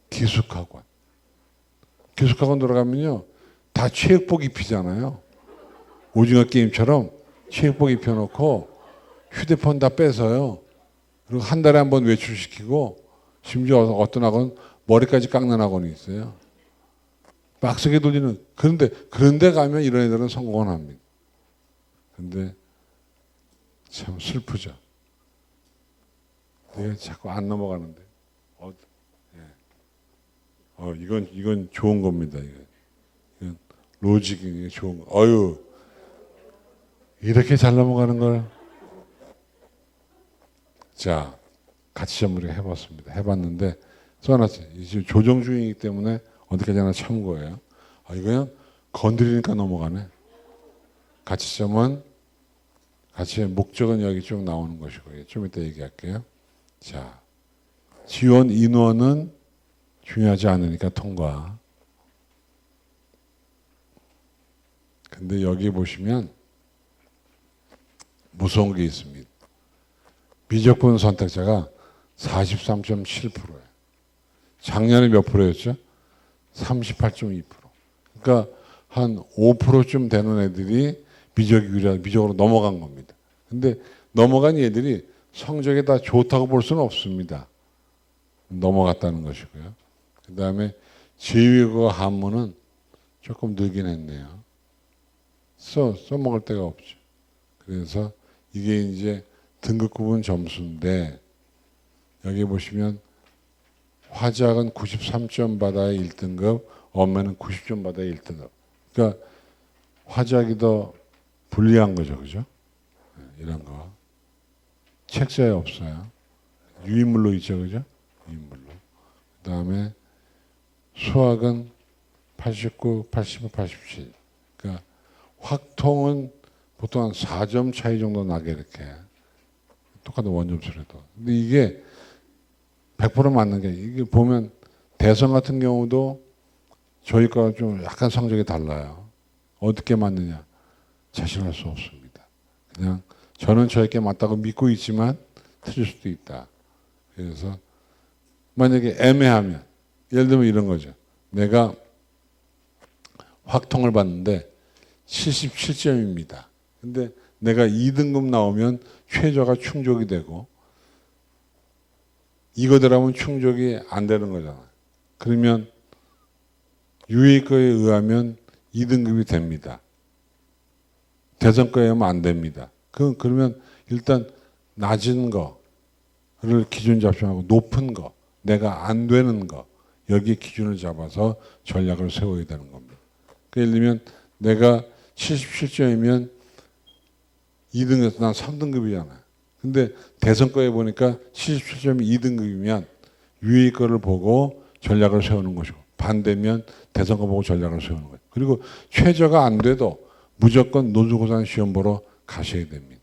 B: 기숙학원. 기숙학원 들어가면요. 다 체육복 입히잖아요. 오징어 게임처럼 체육복 입혀놓고 휴대폰 다 뺏어요. 그리고 한 달에 한 번 외출시키고 심지어 어떤 학원 머리까지 깎는 학원이 있어요. 빡세게 돌리는. 그런데 가면 이런 애들은 성공을 합니다. 근데 참 슬프죠. 내가 자꾸 안 넘어가는데. 이건 좋은 겁니다. 이건 로직이 좋은 거. 이렇게 잘 넘어가는 걸. 자, 같이 한번 우리가 해봤습니다. 해봤는데 써놨어요. 지금 조정 중이기 때문에 어디까지 하나 참고해요. 이거 그냥 건드리니까 넘어가네. 가치점은 가치의 목적은 여기 쭉 나오는 것이고요. 좀 이따 얘기할게요. 자, 지원 인원은 중요하지 않으니까 통과. 근데 여기 보시면 무서운 게 있습니다. 미적분 선택자가 43.7%예요. 작년에 몇 프로였죠? 38.2%. 그러니까 한 5%쯤 되는 애들이 미적으로 넘어간 겁니다. 근데 넘어간 애들이 성적이 다 좋다고 볼 수는 없습니다. 넘어갔다는 것이고요. 그 다음에 제위과 한문은 조금 늘긴 했네요. 써먹을 데가 없죠. 그래서 이게 이제 등급 구분 점수인데 여기 보시면 화작은 93점 받아야 1등급, 엄매는 90점 받아야 1등급. 그러니까 화작이 더 불리한 거죠. 그죠? 이런 거. 책자에 없어요. 유인물로 있죠. 그죠? 유인물로. 그 다음에 수학은 89, 85, 87. 그러니까 확통은 보통 한 4점 차이 정도 나게 이렇게. 똑같은 원점수라도. 근데 이게 100% 맞는 게 이게 보면 대선 같은 경우도 저희 거와 좀 약간 성적이 달라요. 어떻게 맞느냐? 자신할 수 없습니다. 그냥 저는 저에게 맞다고 믿고 있지만 틀릴 수도 있다. 그래서 만약에 애매하면 예를 들면 이런 거죠. 내가 확통을 봤는데 77점입니다. 근데 내가 2등급 나오면 최저가 충족이 되고 이거대로면 충족이 안 되는 거잖아요. 그러면 유예거에 의하면 2등급이 됩니다. 대선거에 하면 안 됩니다. 그러면 일단 낮은 거를 기준 잡심하고 높은 거, 내가 안 되는 거 여기에 기준을 잡아서 전략을 세워야 되는 겁니다. 예를 들면 내가 77점이면 2등에서 난 3등급이잖아요. 근데 대선거에 보니까 77점이 2등급이면 유예 거를 보고 전략을 세우는 것이고 반대면 대선거 보고 전략을 세우는 거예요. 그리고 최저가 안 돼도 무조건 노조고사 시험 보러 가셔야 됩니다.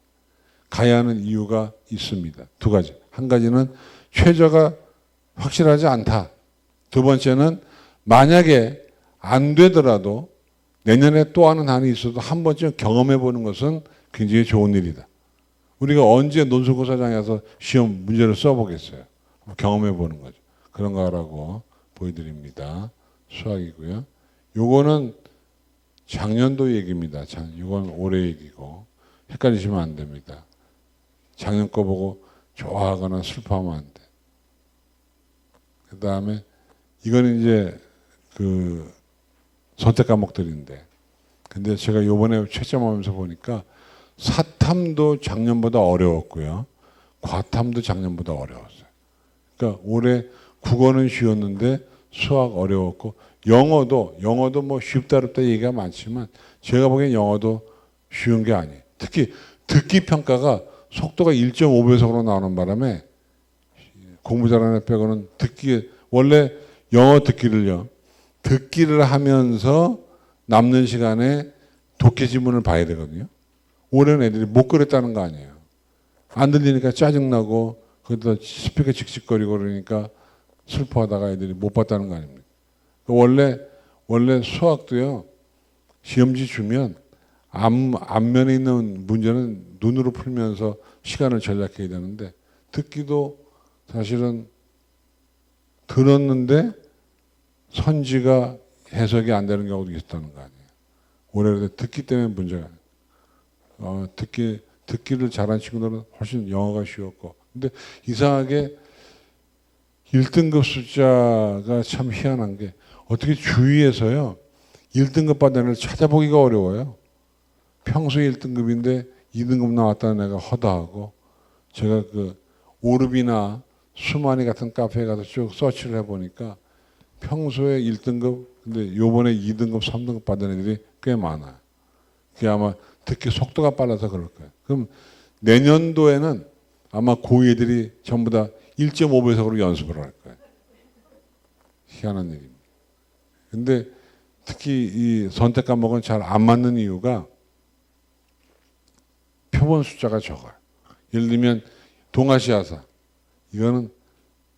B: 가야 하는 이유가 있습니다. 두 가지. 한 가지는 최저가 확실하지 않다. 두 번째는 만약에 안 되더라도 내년에 또 하는 한이 있어도 한 번쯤 경험해 보는 것은 굉장히 좋은 일이다. 우리가 언제 논술고사장에서 시험 문제를 써보겠어요. 경험해 보는 거죠. 그런 거라고 보여드립니다. 수학이고요. 요거는 작년도 얘기입니다. 이건 올해 얘기고 헷갈리시면 안 됩니다. 작년 거 보고 좋아하거나 슬퍼하면 안 돼. 그 다음에 이거는 이제 그 선택 과목들인데 근데 제가 요번에 채점하면서 보니까 사탐도 작년보다 어려웠고요. 과탐도 작년보다 어려웠어요. 그러니까 올해 국어는 쉬웠는데 수학 어려웠고 영어도 뭐 쉽다 어렵다 얘기가 많지만 제가 보기엔 영어도 쉬운 게 아니에요. 특히 듣기 평가가 속도가 1.5배속으로 나오는 바람에 공부 잘하는 애 빼고는 듣기 원래 영어 듣기를 하면서 남는 시간에 독해 지문을 봐야 되거든요. 올해는 애들이 못 그랬다는 거 아니에요. 안 들리니까 짜증나고 거기다 스피커 칙칙거리고 그러니까 슬퍼하다가 애들이 못 봤다는 거 아닙니까? 원래 수학도요. 시험지 주면 앞면에 있는 문제는 눈으로 풀면서 시간을 전략해야 되는데 듣기도 사실은 들었는데 선지가 해석이 안 되는 경우도 있었다는 거 아니에요. 올해 듣기 때문에 문제가 듣기를 잘한 친구들은 훨씬 영어가 쉬웠고 근데 이상하게 1등급 숫자가 참 희한한 게 어떻게 주위에서요 1등급 받은 애를 찾아보기가 어려워요. 평소에 1등급인데 2등급 나왔다는 애가 허다하고 제가 그 오르비나 수만이 같은 카페에 가서 쭉 서치를 해보니까 평소에 1등급 근데 요번에 2등급 3등급 받은 애들이 꽤 많아요. 그게 아마 듣기 속도가 빨라서 그럴 거예요. 그럼 내년도에는 아마 고2 애들이 전부 다 1.5배속으로 연습을 할 거예요. 희한한 일입니다. 근데 특히 이 선택 과목은 잘 안 맞는 이유가 표본 숫자가 적어요. 예를 들면 동아시아사 이거는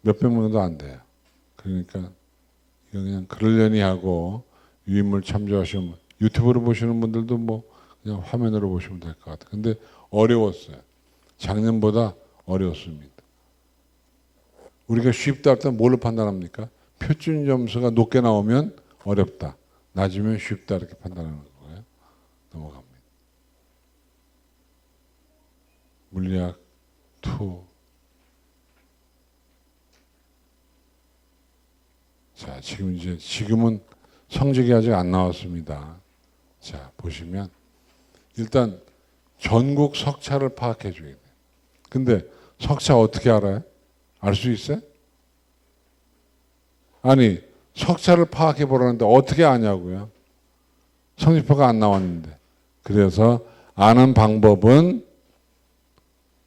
B: 몇백 문도 안 돼요. 그러니까 이거 그냥 그러려니 하고 유인물 참조하시면 유튜브로 보시는 분들도 뭐 그냥 화면으로 보시면 될 것 같아요. 근데 어려웠어요. 작년보다 어려웠습니다. 우리가 쉽다 할 때 뭘로 판단합니까? 표준 점수가 높게 나오면 어렵다. 낮으면 쉽다 이렇게 판단하는 거예요. 넘어갑니다. 물리학 2. 자, 지금은 성적이 아직 안 나왔습니다. 자, 보시면 일단 전국 석차를 파악해 줘야 돼요. 근데 석차 어떻게 알아요? 알 수 있어요? 아니, 석차를 파악해 보라는데 어떻게 아냐고요? 성적표가 안 나왔는데. 그래서 아는 방법은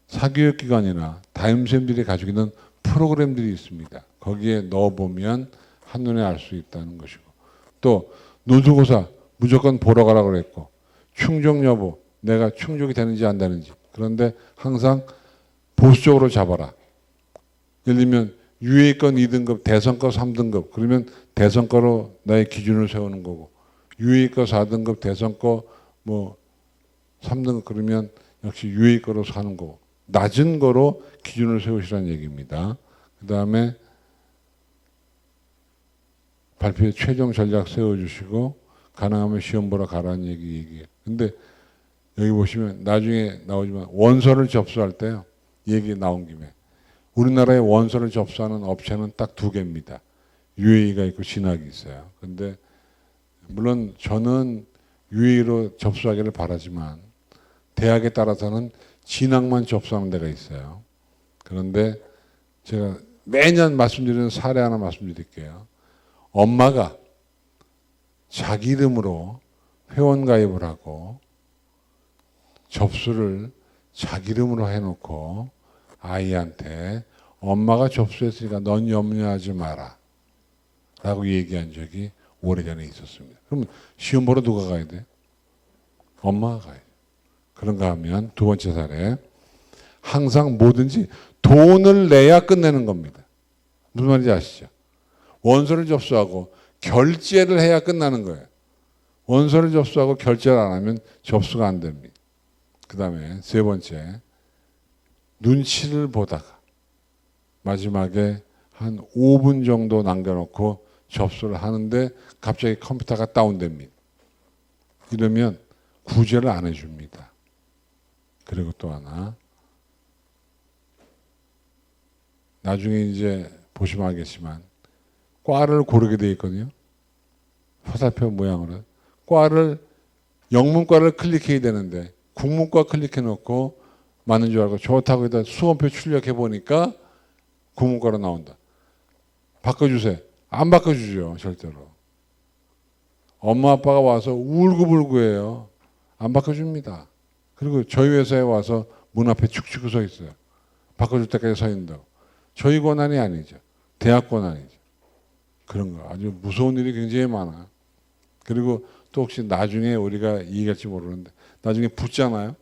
B: 사교육기관이나 담임선생님들이 가지고 있는 프로그램들이 있습니다. 거기에 넣어보면 한눈에 알 수 있다는 것이고 또 논술고사 무조건 보러 가라고 그랬고 충족 여부 내가 충족이 되는지 안 되는지 그런데 항상 보수적으로 잡아라. 예를 들면 유예권 2등급 대선거 3등급 그러면 대선거로 나의 기준을 세우는 거고 유예권 4등급 대선거 뭐 3등급 그러면 역시 유예권으로 사는 거고 낮은 거로 기준을 세우시라는 얘기입니다. 그 다음에 발표에 최종 전략 세워주시고 가능하면 시험 보러 가라는 얘기예요. 근데 여기 보시면 나중에 나오지만 원서를 접수할 때요. 얘기 나온 김에 우리나라에 원서를 접수하는 업체는 딱 2개입니다. UAE가 있고 진학이 있어요. 근데 물론 저는 UAE로 접수하기를 바라지만 대학에 따라서는 진학만 접수하는 데가 있어요. 그런데 제가 매년 말씀드리는 사례 하나 말씀드릴게요. 엄마가 자기 이름으로 회원 가입을 하고 접수를 자기 이름으로 해놓고 아이한테 엄마가 접수했으니까 넌 염려하지 마라 라고 얘기한 적이 오래전에 있었습니다. 그러면 시험 보러 누가 가야 돼? 엄마가 가야 돼. 그런가 하면 2번째 사례, 항상 뭐든지 돈을 내야 끝내는 겁니다. 무슨 말인지 아시죠? 원서를 접수하고 결제를 해야 끝나는 거예요. 원서를 접수하고 결제를 안 하면 접수가 안 됩니다. 그 다음에 3번째, 눈치를 보다가 마지막에 한 5분 정도 남겨놓고 접수를 하는데 갑자기 컴퓨터가 다운됩니다. 이러면 구제를 안 해줍니다. 그리고 또 하나, 나중에 이제 보시면 알겠지만 과를 고르게 되어 있거든요. 화살표 모양으로. 과를 영문과를 클릭해야 되는데 국문과 클릭해 놓고 맞는 줄 알고 좋다고 해서 수험표 출력해 보니까 국문과로 나온다. 바꿔주세요. 안 바꿔주죠. 절대로. 엄마 아빠가 와서 울고불고해요. 안 바꿔줍니다. 그리고 저희 회사에 와서 문 앞에 축축 서 있어요. 바꿔줄 때까지 서 있는다고. 저희 권한이 아니죠. 대학 권한이죠. 그런 거 아주 무서운 일이 굉장히 많아요. 그리고 또 혹시 나중에 우리가 이해할지 모르는데 나중에 붙잖아요.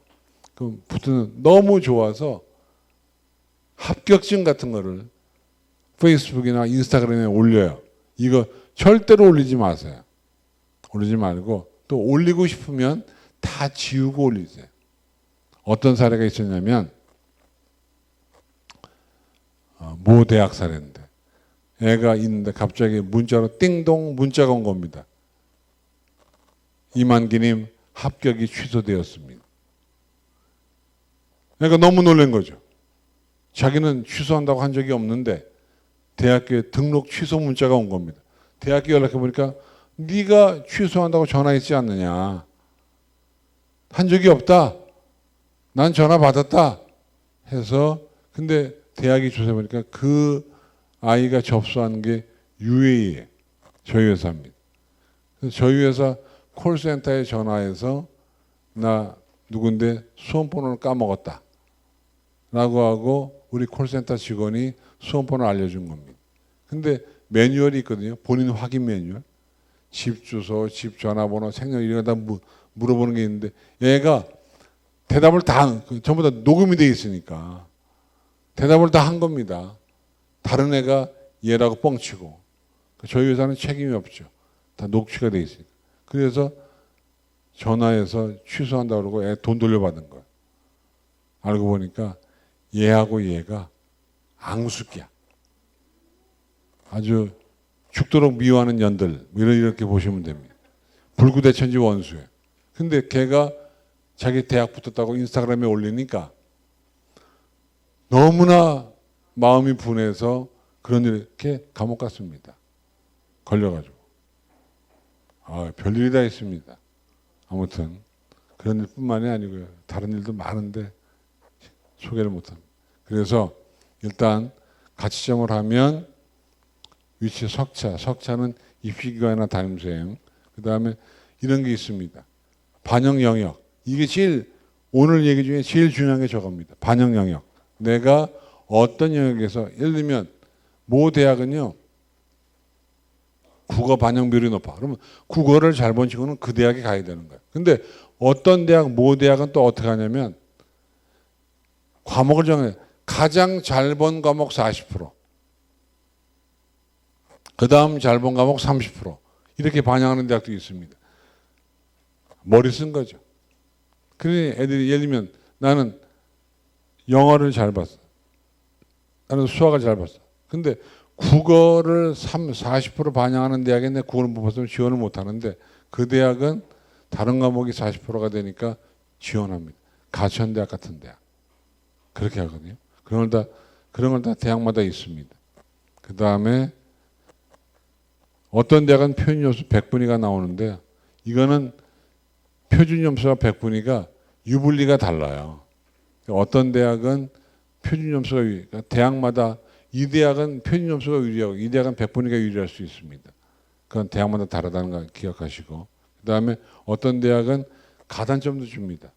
B: 그럼 붙는 너무 좋아서 합격증 같은 거를 페이스북이나 인스타그램에 올려요. 이거 절대로 올리지 마세요. 올리지 말고 또 올리고 싶으면 다 지우고 올리세요. 어떤 사례가 있었냐면 모 대학 사례인데 애가 있는데 갑자기 문자로 띵동 문자가 온 겁니다. 이만기님 합격이 취소되었습니다. 애가 너무 놀란 거죠. 자기는 취소한다고 한 적이 없는데 대학교에 등록 취소 문자가 온 겁니다. 대학교 연락해 보니까 네가 취소한다고 전화했지 않느냐. 한 적이 없다. 난 전화 받았다. 해서 근데 대학이 조사해 보니까 그 아이가 접수한 게 UAE에 저희 회사입니다. 그래서 저희 회사 콜센터에 전화해서 나 누군데 수험번호를 까먹었다. 라고 하고 우리 콜센터 직원이 수험번호 알려준 겁니다. 근데 매뉴얼이 있거든요. 본인 확인 매뉴얼. 집 주소, 집 전화번호, 생년 이런 거 다 물어보는 게 있는데 얘가 대답을 다 전부 다 녹음이 돼 있으니까 대답을 다 한 겁니다. 다른 애가 얘라고 뻥치고 저희 회사는 책임이 없죠. 다 녹취가 돼 있으니까. 그래서 전화해서 취소한다고 그러고 애 돈 돌려받은 거예요. 알고 보니까 얘하고 얘가 앙숙이야. 아주 죽도록 미워하는 년들 이렇게 보시면 됩니다. 불구대천지 원수예요. 근데 걔가 자기 대학 붙었다고 인스타그램에 올리니까 너무나 마음이 분해서 그런 일 이렇게 감옥 갔습니다. 걸려가지고. 별일이 다 있습니다. 아무튼 그런 일뿐만이 아니고요. 다른 일도 많은데 소개를 못합니다. 그래서 일단 가치점을 하면 위치 석차, 석차는 입시기관이나 담임생, 그 다음에 이런 게 있습니다. 반영 영역. 이게 제일 오늘 얘기 중에 제일 중요한 게 저겁니다. 반영 영역. 내가 어떤 영역에서 예를 들면 모 대학은요 국어 반영 비율이 높아. 그러면 국어를 잘 본 친구는 그 대학에 가야 되는 거예요. 근데 어떤 대학, 모 대학은 또 어떻게 하냐면 과목을 정해 가장 잘 본 과목 40%, 그 다음 잘 본 과목 30% 이렇게 반영하는 대학도 있습니다. 머리 쓴 거죠. 그러니 애들이 예를 들면 나는 영어를 잘 봤어. 나는 수학을 잘 봤어. 근데 국어를 40% 반영하는 대학에 내 국어를 못 봤으면 지원을 못 하는데 그 대학은 다른 과목이 40%가 되니까 지원합니다. 가천대학 같은 대학. 그렇게 하거든요. 그런 걸 다 대학마다 있습니다. 그 다음에 어떤 대학은 표준점수 100분위가 나오는데 이거는 표준점수와 100분위가 유불리가 달라요. 어떤 대학은 표준점수가 그러니까 대학마다 이 대학은 표준점수가 유리하고 이 대학은 100분위가 유리할 수 있습니다. 그건 대학마다 다르다는 거 기억하시고 그 다음에 어떤 대학은 가산점도 줍니다.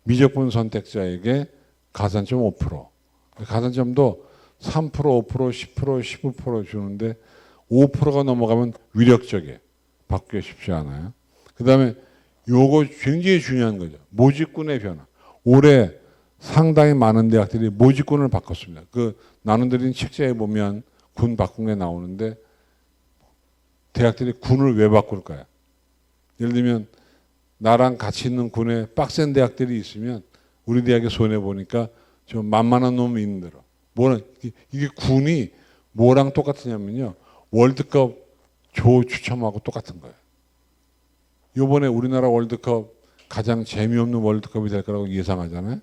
B: 미적분 선택자에게 가산점 5%. 가산점도 3%, 5%, 10%, 15% 주는데 5%가 넘어가면 위력적이에요. 바꾸기가 쉽지 않아요. 그 다음에 요거 굉장히 중요한 거죠. 모집군의 변화. 올해 상당히 많은 대학들이 모집군을 바꿨습니다. 그 나눔드린 책자에 보면 군 바꾼 게 나오는데 대학들이 군을 왜 바꿀까요? 예를 들면 나랑 같이 있는 군에 빡센 대학들이 있으면 우리 대학에 손해 보니까 좀 만만한 놈이 있는데로 이게 군이 뭐랑 똑같으냐면요 월드컵 조 추첨하고 똑같은 거예요. 이번에 우리나라 월드컵 가장 재미없는 월드컵이 될 거라고 예상하잖아요.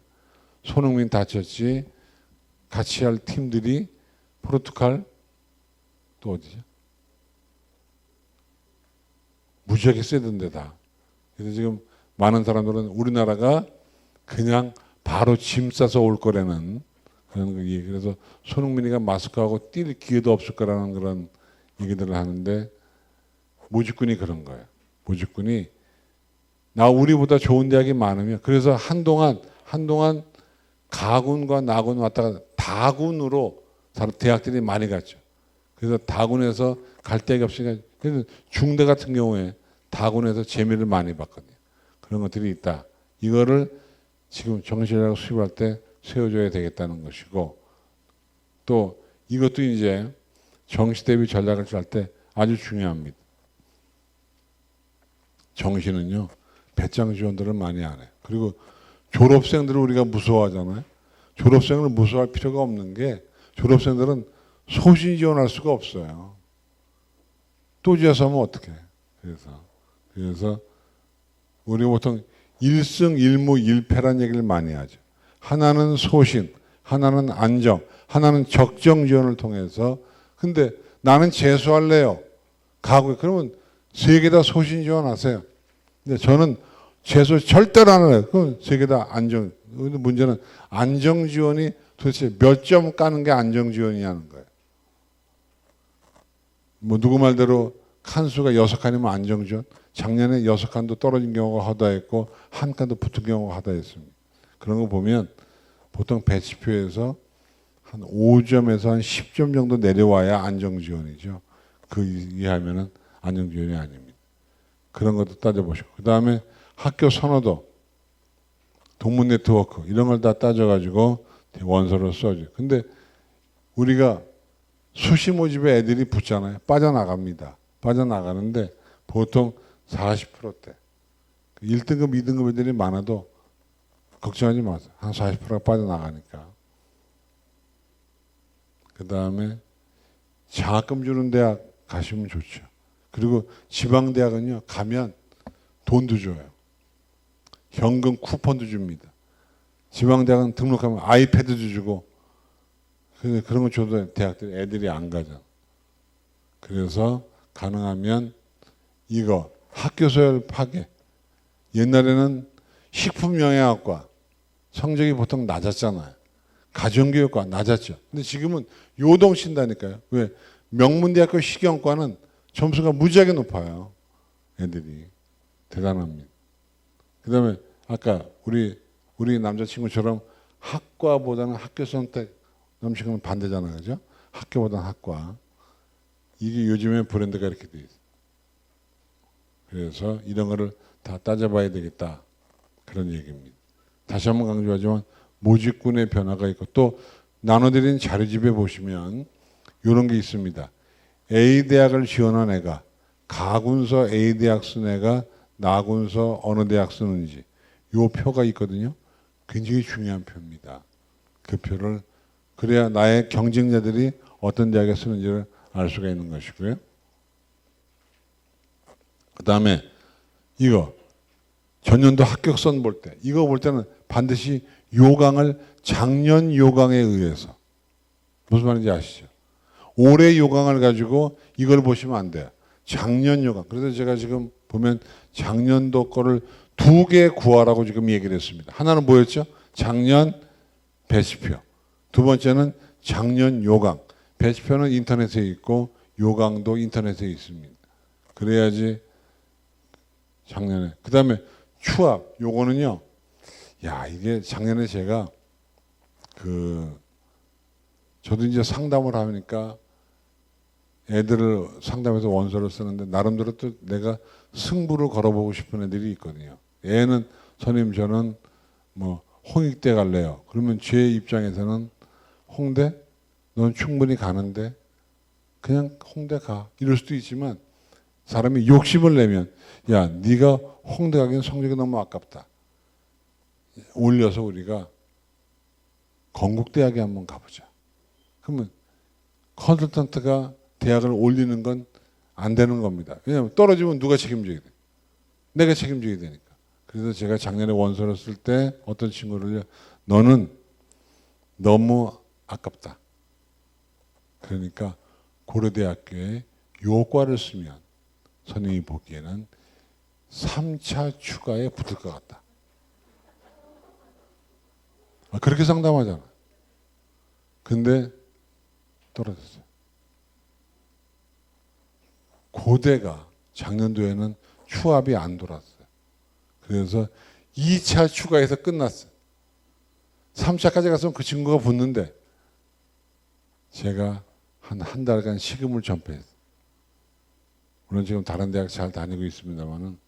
B: 손흥민 다쳤지 같이 할 팀들이 포르투갈 또 어디죠? 무지하게 세던데 다. 그래서 지금 많은 사람들은 우리나라가 그냥 바로 짐 싸서 올 거라는 그런 얘기. 그래서 손흥민이가 마스크하고 뛸 기회도 없을 거라는 그런 얘기들을 하는데 모집군이 그런 거예요. 모집군이 우리보다 좋은 대학이 많으면 그래서 한동안 가군과 나군 왔다가 다군으로 대학들이 많이 갔죠. 그래서 다군에서 갈 데가 없으니까 그래서 중대 같은 경우에 다군에서 재미를 많이 봤거든요. 그런 것들이 있다. 이거를 지금 정시대학 수입할 때 세워줘야 되겠다는 것이고 또 이것도 이제 정시 대비 전략을 짤 때 아주 중요합니다. 정시는요 배짱 지원들을 많이 안 해요. 그리고 졸업생들을 우리가 무서워하잖아요. 졸업생을 무서워할 필요가 없는 게 졸업생들은 소신 지원할 수가 없어요. 또 지어서 하면 어떡해. 그래서 우리가 보통 1승 1무 1패란 얘기를 많이 하죠. 하나는 소신, 하나는 안정, 하나는 적정 지원을 통해서 근데 나는 재수할래요. 그러면 세 개 다 소신 지원하세요. 근데 저는 재수 절대로 안 해요. 그럼 세 개 다 안정. 근데 문제는 안정 지원이 도대체 몇 점 까는 게 안정 지원이냐는 거예요. 뭐 누구 말대로 칸수가 6칸이면 안정 지원. 작년에 6칸도 떨어진 경우가 허다했고 한 칸도 붙은 경우가 허다했습니다. 그런 거 보면 보통 배치표에서 한 5점에서 한 10점 정도 내려와야 안정 지원이죠. 그 이하면은 안정 지원이 아닙니다. 그런 것도 따져보시고 그 다음에 학교 선호도, 동문 네트워크 이런 걸 다 따져가지고 원서를 써줘. 근데 우리가 수시 모집에 애들이 붙잖아요. 빠져나갑니다. 빠져나가는데 보통 40%대. 1등급, 2등급 애들이 많아도 걱정하지 마세요. 한 40%가 빠져나가니까. 그 다음에 장학금 주는 대학 가시면 좋죠. 그리고 지방대학은요, 가면 돈도 줘요. 현금 쿠폰도 줍니다. 지방대학은 등록하면 아이패드도 주고, 그런 거 줘도 대학들 애들이 안 가잖아. 그래서 가능하면 이거 학교 서열 파괴. 옛날에는 식품영양학과 성적이 보통 낮았잖아요. 가정교육과 낮았죠. 근데 지금은 요동친다니까요. 왜? 명문대학교 식영과는 점수가 무지하게 높아요. 애들이. 대단합니다. 그 다음에 아까 우리 남자친구처럼 학과보다는 학교 선택, 남친구는 반대잖아요. 그죠? 학교보다는 학과. 이게 요즘에 브랜드가 이렇게 돼 있어요. 그래서 이런 거를 다 따져봐야 되겠다. 그런 얘기입니다. 다시 한번 강조하지만 모집군의 변화가 있고 또 나눠드린 자료집에 보시면 이런 게 있습니다. A대학을 지원한 애가 가군서 A대학 쓴 애가 나군서 어느 대학 쓰는지 이 표가 있거든요. 굉장히 중요한 표입니다. 그 표를 그래야 나의 경쟁자들이 어떤 대학에 쓰는지를 알 수가 있는 것이고요. 그 다음에 이거 전년도 합격선 볼 때 이거 볼 때는 반드시 요강을 작년 요강에 의해서 무슨 말인지 아시죠? 올해 요강을 가지고 이걸 보시면 안 돼요. 작년 요강. 그래서 제가 지금 보면 작년도 거를 2개 구하라고 지금 얘기를 했습니다. 하나는 뭐였죠? 작년 배치표. 두 번째는 작년 요강. 배치표는 인터넷에 있고 요강도 인터넷에 있습니다. 그래야지 작년에. 그 다음에 추합. 요거는요. 야, 이게 작년에 제가 저도 이제 상담을 하니까 애들을 상담해서 원서를 쓰는데 나름대로 또 내가 승부를 걸어보고 싶은 애들이 있거든요. 애는 선생님 저는 뭐 홍익대 갈래요. 그러면 제 입장에서는 홍대? 넌 충분히 가는데 그냥 홍대 가. 이럴 수도 있지만 사람이 욕심을 내면 야 네가 홍대 가기엔 성적이 너무 아깝다. 올려서 우리가 건국대학에 한번 가보자. 그러면 컨설턴트가 대학을 올리는 건 안 되는 겁니다. 왜냐하면 떨어지면 누가 책임져야 돼? 내가 책임져야 되니까. 그래서 제가 작년에 원서를 쓸 때 어떤 친구를요. 너는 너무 아깝다. 그러니까 고려대학교에 요과를 쓰면 선생님이 보기에는 3차 추가에 붙을 것 같다. 그렇게 상담하잖아. 근데 떨어졌어요. 고대가 작년도에는 추합이 안 돌았어요. 그래서 2차 추가해서 끝났어요. 3차까지 갔으면 그 친구가 붙는데 제가 한 달간 식음을 전폐했어요. 물론 지금 다른 대학 잘 다니고 있습니다만은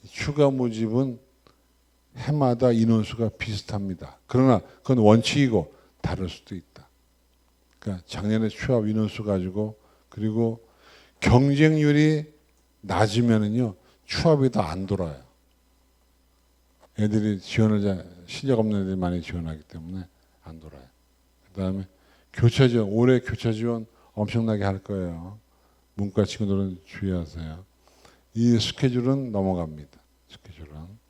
B: 추가 모집은 해마다 인원수가 비슷합니다. 그러나 그건 원칙이고 다를 수도 있다. 그러니까 작년에 취업 인원수 가지고 그리고 경쟁률이 낮으면은요 취업이 더 안 돌아요. 애들이 실력 없는 애들이 많이 지원하기 때문에 안 돌아요. 그다음에 교차 지원 올해 교차 지원 엄청나게 할 거예요. 문과 친구들은 주의하세요. 이 스케줄은 넘어갑니다. 스케줄은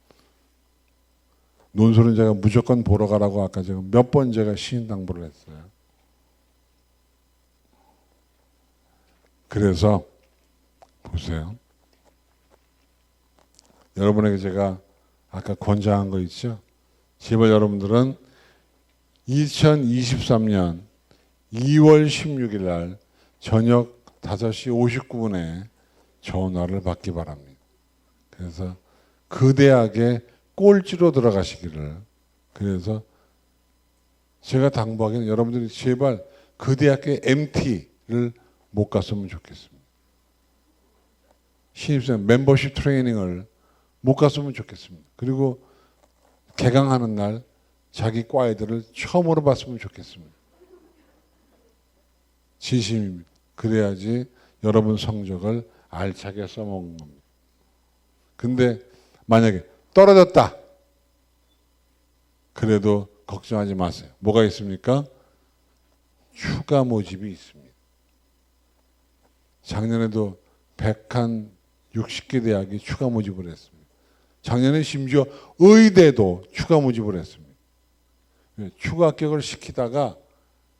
B: 논술은 제가 무조건 보러 가라고 아까 제가 몇 번 제가 시인당부를 했어요. 그래서 보세요. 여러분에게 제가 아까 권장한 거 있죠? 제발 여러분들은 2023년 2월 16일 날 저녁 5시 59분에 전화를 받기 바랍니다. 그래서 그 대학에 꼴찌로 들어가시기를. 그래서 제가 당부하기는 여러분들이 제발 그 대학의 MT를 못 갔으면 좋겠습니다. 신입생 멤버십 트레이닝을 못 갔으면 좋겠습니다. 그리고 개강하는 날 자기 과 애들을 처음으로 봤으면 좋겠습니다. 진심입니다. 그래야지 여러분 성적을 알차게 써먹은 겁니다. 근데 만약에 떨어졌다. 그래도 걱정하지 마세요. 뭐가 있습니까? 추가 모집이 있습니다. 작년에도 160개 대학이 추가 모집을 했습니다. 작년에 심지어 의대도 추가 모집을 했습니다. 추가 합격을 시키다가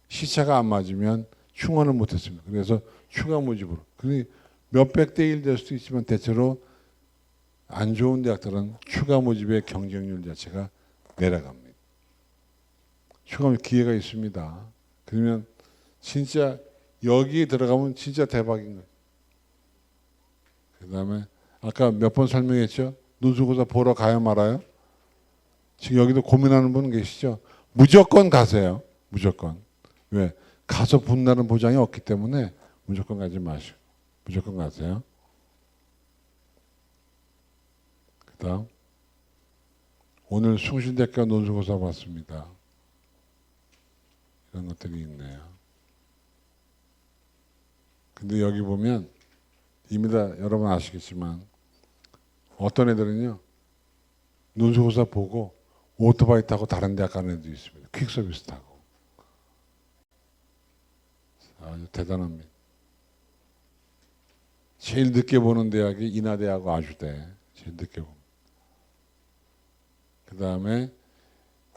B: 시차가 안 맞으면 충원을 못했습니다. 그래서 추가 모집으로. 몇백 대 1 될 수도 있지만 대체로 안 좋은 대학들은 추가 모집의 경쟁률 자체가 내려갑니다. 추가 모집 기회가 있습니다. 그러면 진짜 여기에 들어가면 진짜 대박인 거예요. 그 다음에 아까 몇 번 설명했죠? 논술고사 보러 가요 말아요? 지금 여기도 고민하는 분 계시죠? 무조건 가세요. 무조건. 왜? 가서 붙는다는 보장이 없기 때문에 무조건 가지 마시고. 무조건 가세요. 그 다음 오늘 숭실대학교 논술고사 봤습니다. 이런 것들이 있네요. 근데 여기 보면 이미 다 여러분 아시겠지만 어떤 애들은요 논술고사 보고 오토바이 타고 다른 대학 가는 애도 있습니다. 퀵서비스 타고. 아주 대단합니다. 제일 늦게 보는 대학이 인하대하고 아주대. 제일 늦게 보는. 그 다음에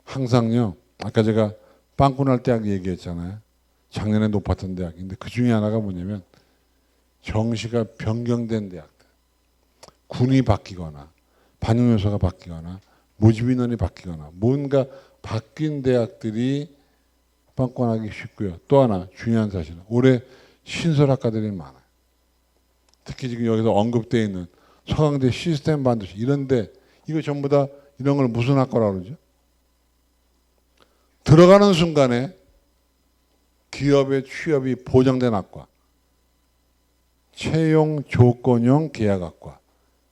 B: 항상요. 아까 제가 빵꾸날 대학 얘기했잖아요. 작년에 높았던 대학인데 그 중에 하나가 뭐냐면 정시가 변경된 대학들. 군이 바뀌거나 반영요소가 바뀌거나 모집 인원이 바뀌거나 뭔가 바뀐 대학들이 빵꾸나기 쉽고요. 또 하나 중요한 사실은 올해 신설학과들이 많아요. 특히 지금 여기서 언급되어 있는 서강대 시스템 반도체 이런데 이거 전부 다 이런 걸 무슨 학과라고 그러죠? 들어가는 순간에 기업의 취업이 보장된 학과, 채용 조건형 계약학과,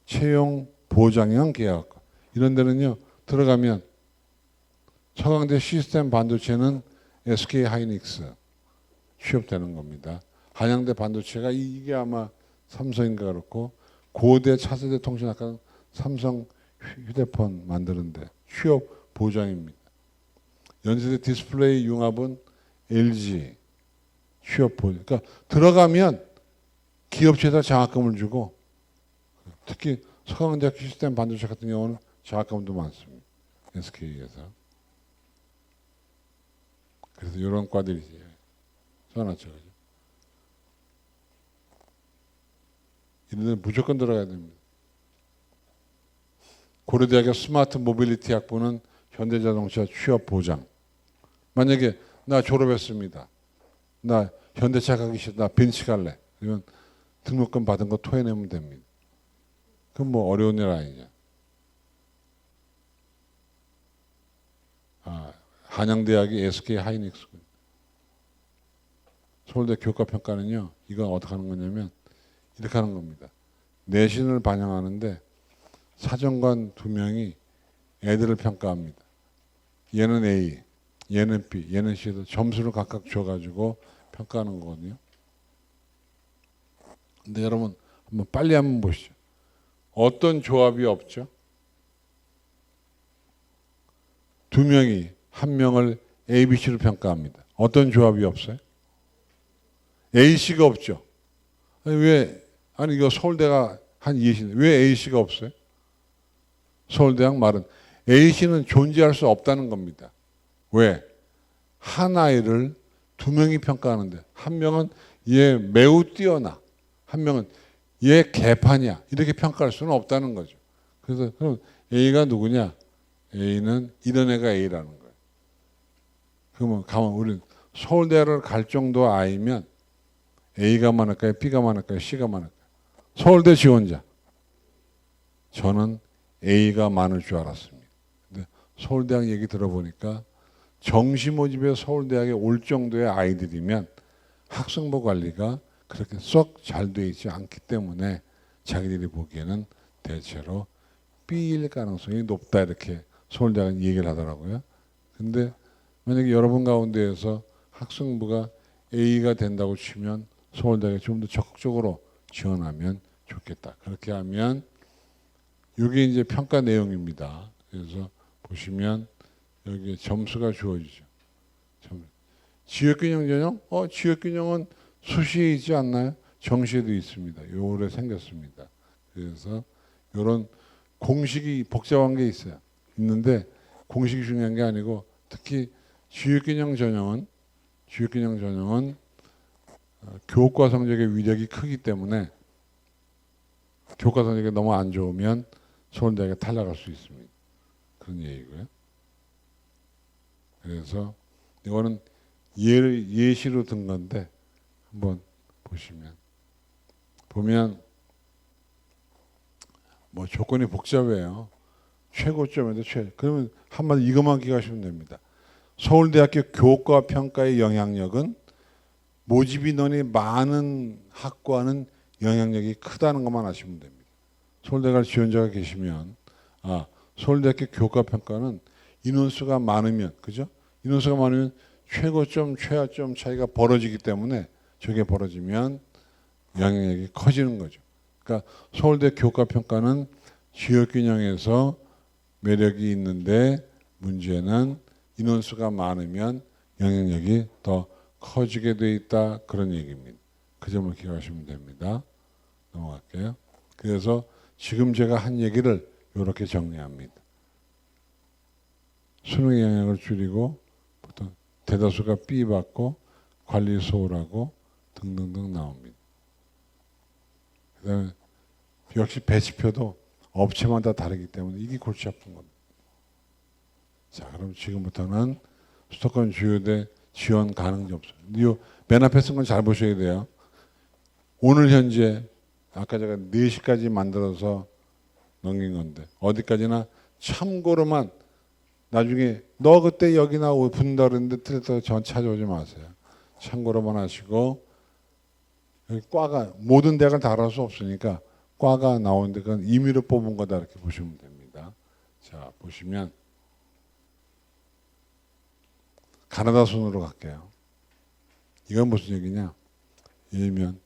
B: 채용 보장형 계약학과 이런 데는요 들어가면 서강대 시스템 반도체는 SK 하이닉스 취업되는 겁니다. 한양대 반도체가 이게 아마 삼성인가 그렇고 고대 차세대 통신학과는 삼성 휴대폰 만드는데 취업 보장입니다. 연세대 디스플레이 융합은 LG 취업 보장. 그러니까 들어가면 기업체에다 장학금을 주고 특히 서강대학교 시스템 반도체 같은 경우는 장학금도 많습니다. SK에서. 그래서 이런 과들이 써놨죠. 그죠? 이런 데는 무조건 들어가야 됩니다. 고려대학의 스마트 모빌리티 학부는 현대자동차 취업 보장. 만약에 나 졸업했습니다. 나 현대차 가기 싫다. 나 벤츠 갈래. 그러면 등록금 받은 거 토해내면 됩니다. 그건 뭐 어려운 일 아니냐. 한양대학이 SK 하이닉스. 서울대 교과평가는요. 이건 어떻게 하는 거냐면 이렇게 하는 겁니다. 내신을 반영하는데 사정관 2명이 애들을 평가합니다. 얘는 A, 얘는 B, 얘는 C에서 점수를 각각 줘가지고 평가하는 거거든요. 근데 여러분 한번 빨리 한번 보시죠. 어떤 조합이 없죠? 2명이 1명을 A, B, C로 평가합니다. 어떤 조합이 없어요? A씨가 없죠. 아니 이거 서울대가 한 A씨인데 왜 A씨가 없어요? 서울대학 말은 A씨는 존재할 수 없다는 겁니다. 왜? 한 아이를 2명이 평가하는데 한 명은 얘 매우 뛰어나, 한 명은 얘 개판이야 이렇게 평가할 수는 없다는 거죠. 그래서 그럼 A가 누구냐? A는 이런 애가 A라는 거예요. 그러면 가만 우리 서울대를 갈 정도 아이면 A가 많을까요? B가 많을까요? C가 많을까요? 서울대 지원자. 저는 A가 많을 줄 알았습니다. 근데 서울대학 얘기 들어보니까 정시 모집에 서울대학에 올 정도의 아이들이면 학생부 관리가 그렇게 썩 잘 돼 있지 않기 때문에 자기들이 보기에는 대체로 B일 가능성이 높다 이렇게 서울대학은 얘기를 하더라고요. 근데 만약에 여러분 가운데에서 학생부가 A가 된다고 치면 서울대학에 좀 더 적극적으로 지원하면 좋겠다. 그렇게 하면 이게 이제 평가 내용입니다. 그래서 보시면 여기 점수가 주어지죠. 지역균형 전형? 지역균형은 수시에 있지 않나요? 정시에도 있습니다. 요래 생겼습니다. 그래서 이런 공식이 복잡한 게 있어요. 있는데 공식이 중요한 게 아니고 특히 지역균형 전형은 교과 성적의 위력이 크기 때문에 교과 성적이 너무 안 좋으면 서울대학에 탈락할 수 있습니다. 그런 얘기고요. 그래서 이거는 예시로 든 건데 한번 보면 뭐 조건이 복잡해요. 최고점에도 그러면 한마디 이것만 기억하시면 됩니다. 서울대학교 교과 평가의 영향력은 모집 인원이 많은 학과는 영향력이 크다는 것만 아시면 됩니다. 서울대 갈 지원자가 계시면 서울대학교 교과 평가는 인원수가 많으면 그죠? 인원수가 많으면 최고점, 최하점 차이가 벌어지기 때문에 저게 벌어지면 영향력이 커지는 거죠. 그러니까 서울대 교과 평가는 지역균형에서 매력이 있는데 문제는 인원수가 많으면 영향력이 더 커지게 돼 있다 그런 얘기입니다. 그 점을 기억하시면 됩니다. 넘어갈게요. 그래서 지금 제가 한 얘기를 이렇게 정리합니다. 수능 영향을 줄이고 보통 대다수가 B 받고 관리 소홀하고 등등등 나옵니다. 그다음에 역시 배치표도 업체마다 다르기 때문에 이게 골치 아픈 겁니다. 자, 그럼 지금부터는 수도권 주요대 지원 가능 점수. 맨 앞에 쓴 건 잘 보셔야 돼요. 오늘 현재 아까 제가 4시까지 만들어서 넘긴 건데 어디까지나 참고로만 나중에 너 그때 여기 나 붙는다 그랬는데 틀렸다고 전 찾아오지 마세요. 참고로만 하시고 여기 과가 모든 대학을 다 알아서 없으니까 과가 나오는데 그건 임의로 뽑은 거다 이렇게 보시면 됩니다. 자, 보시면 가나다 순으로 갈게요. 이건 무슨 얘기냐? 예면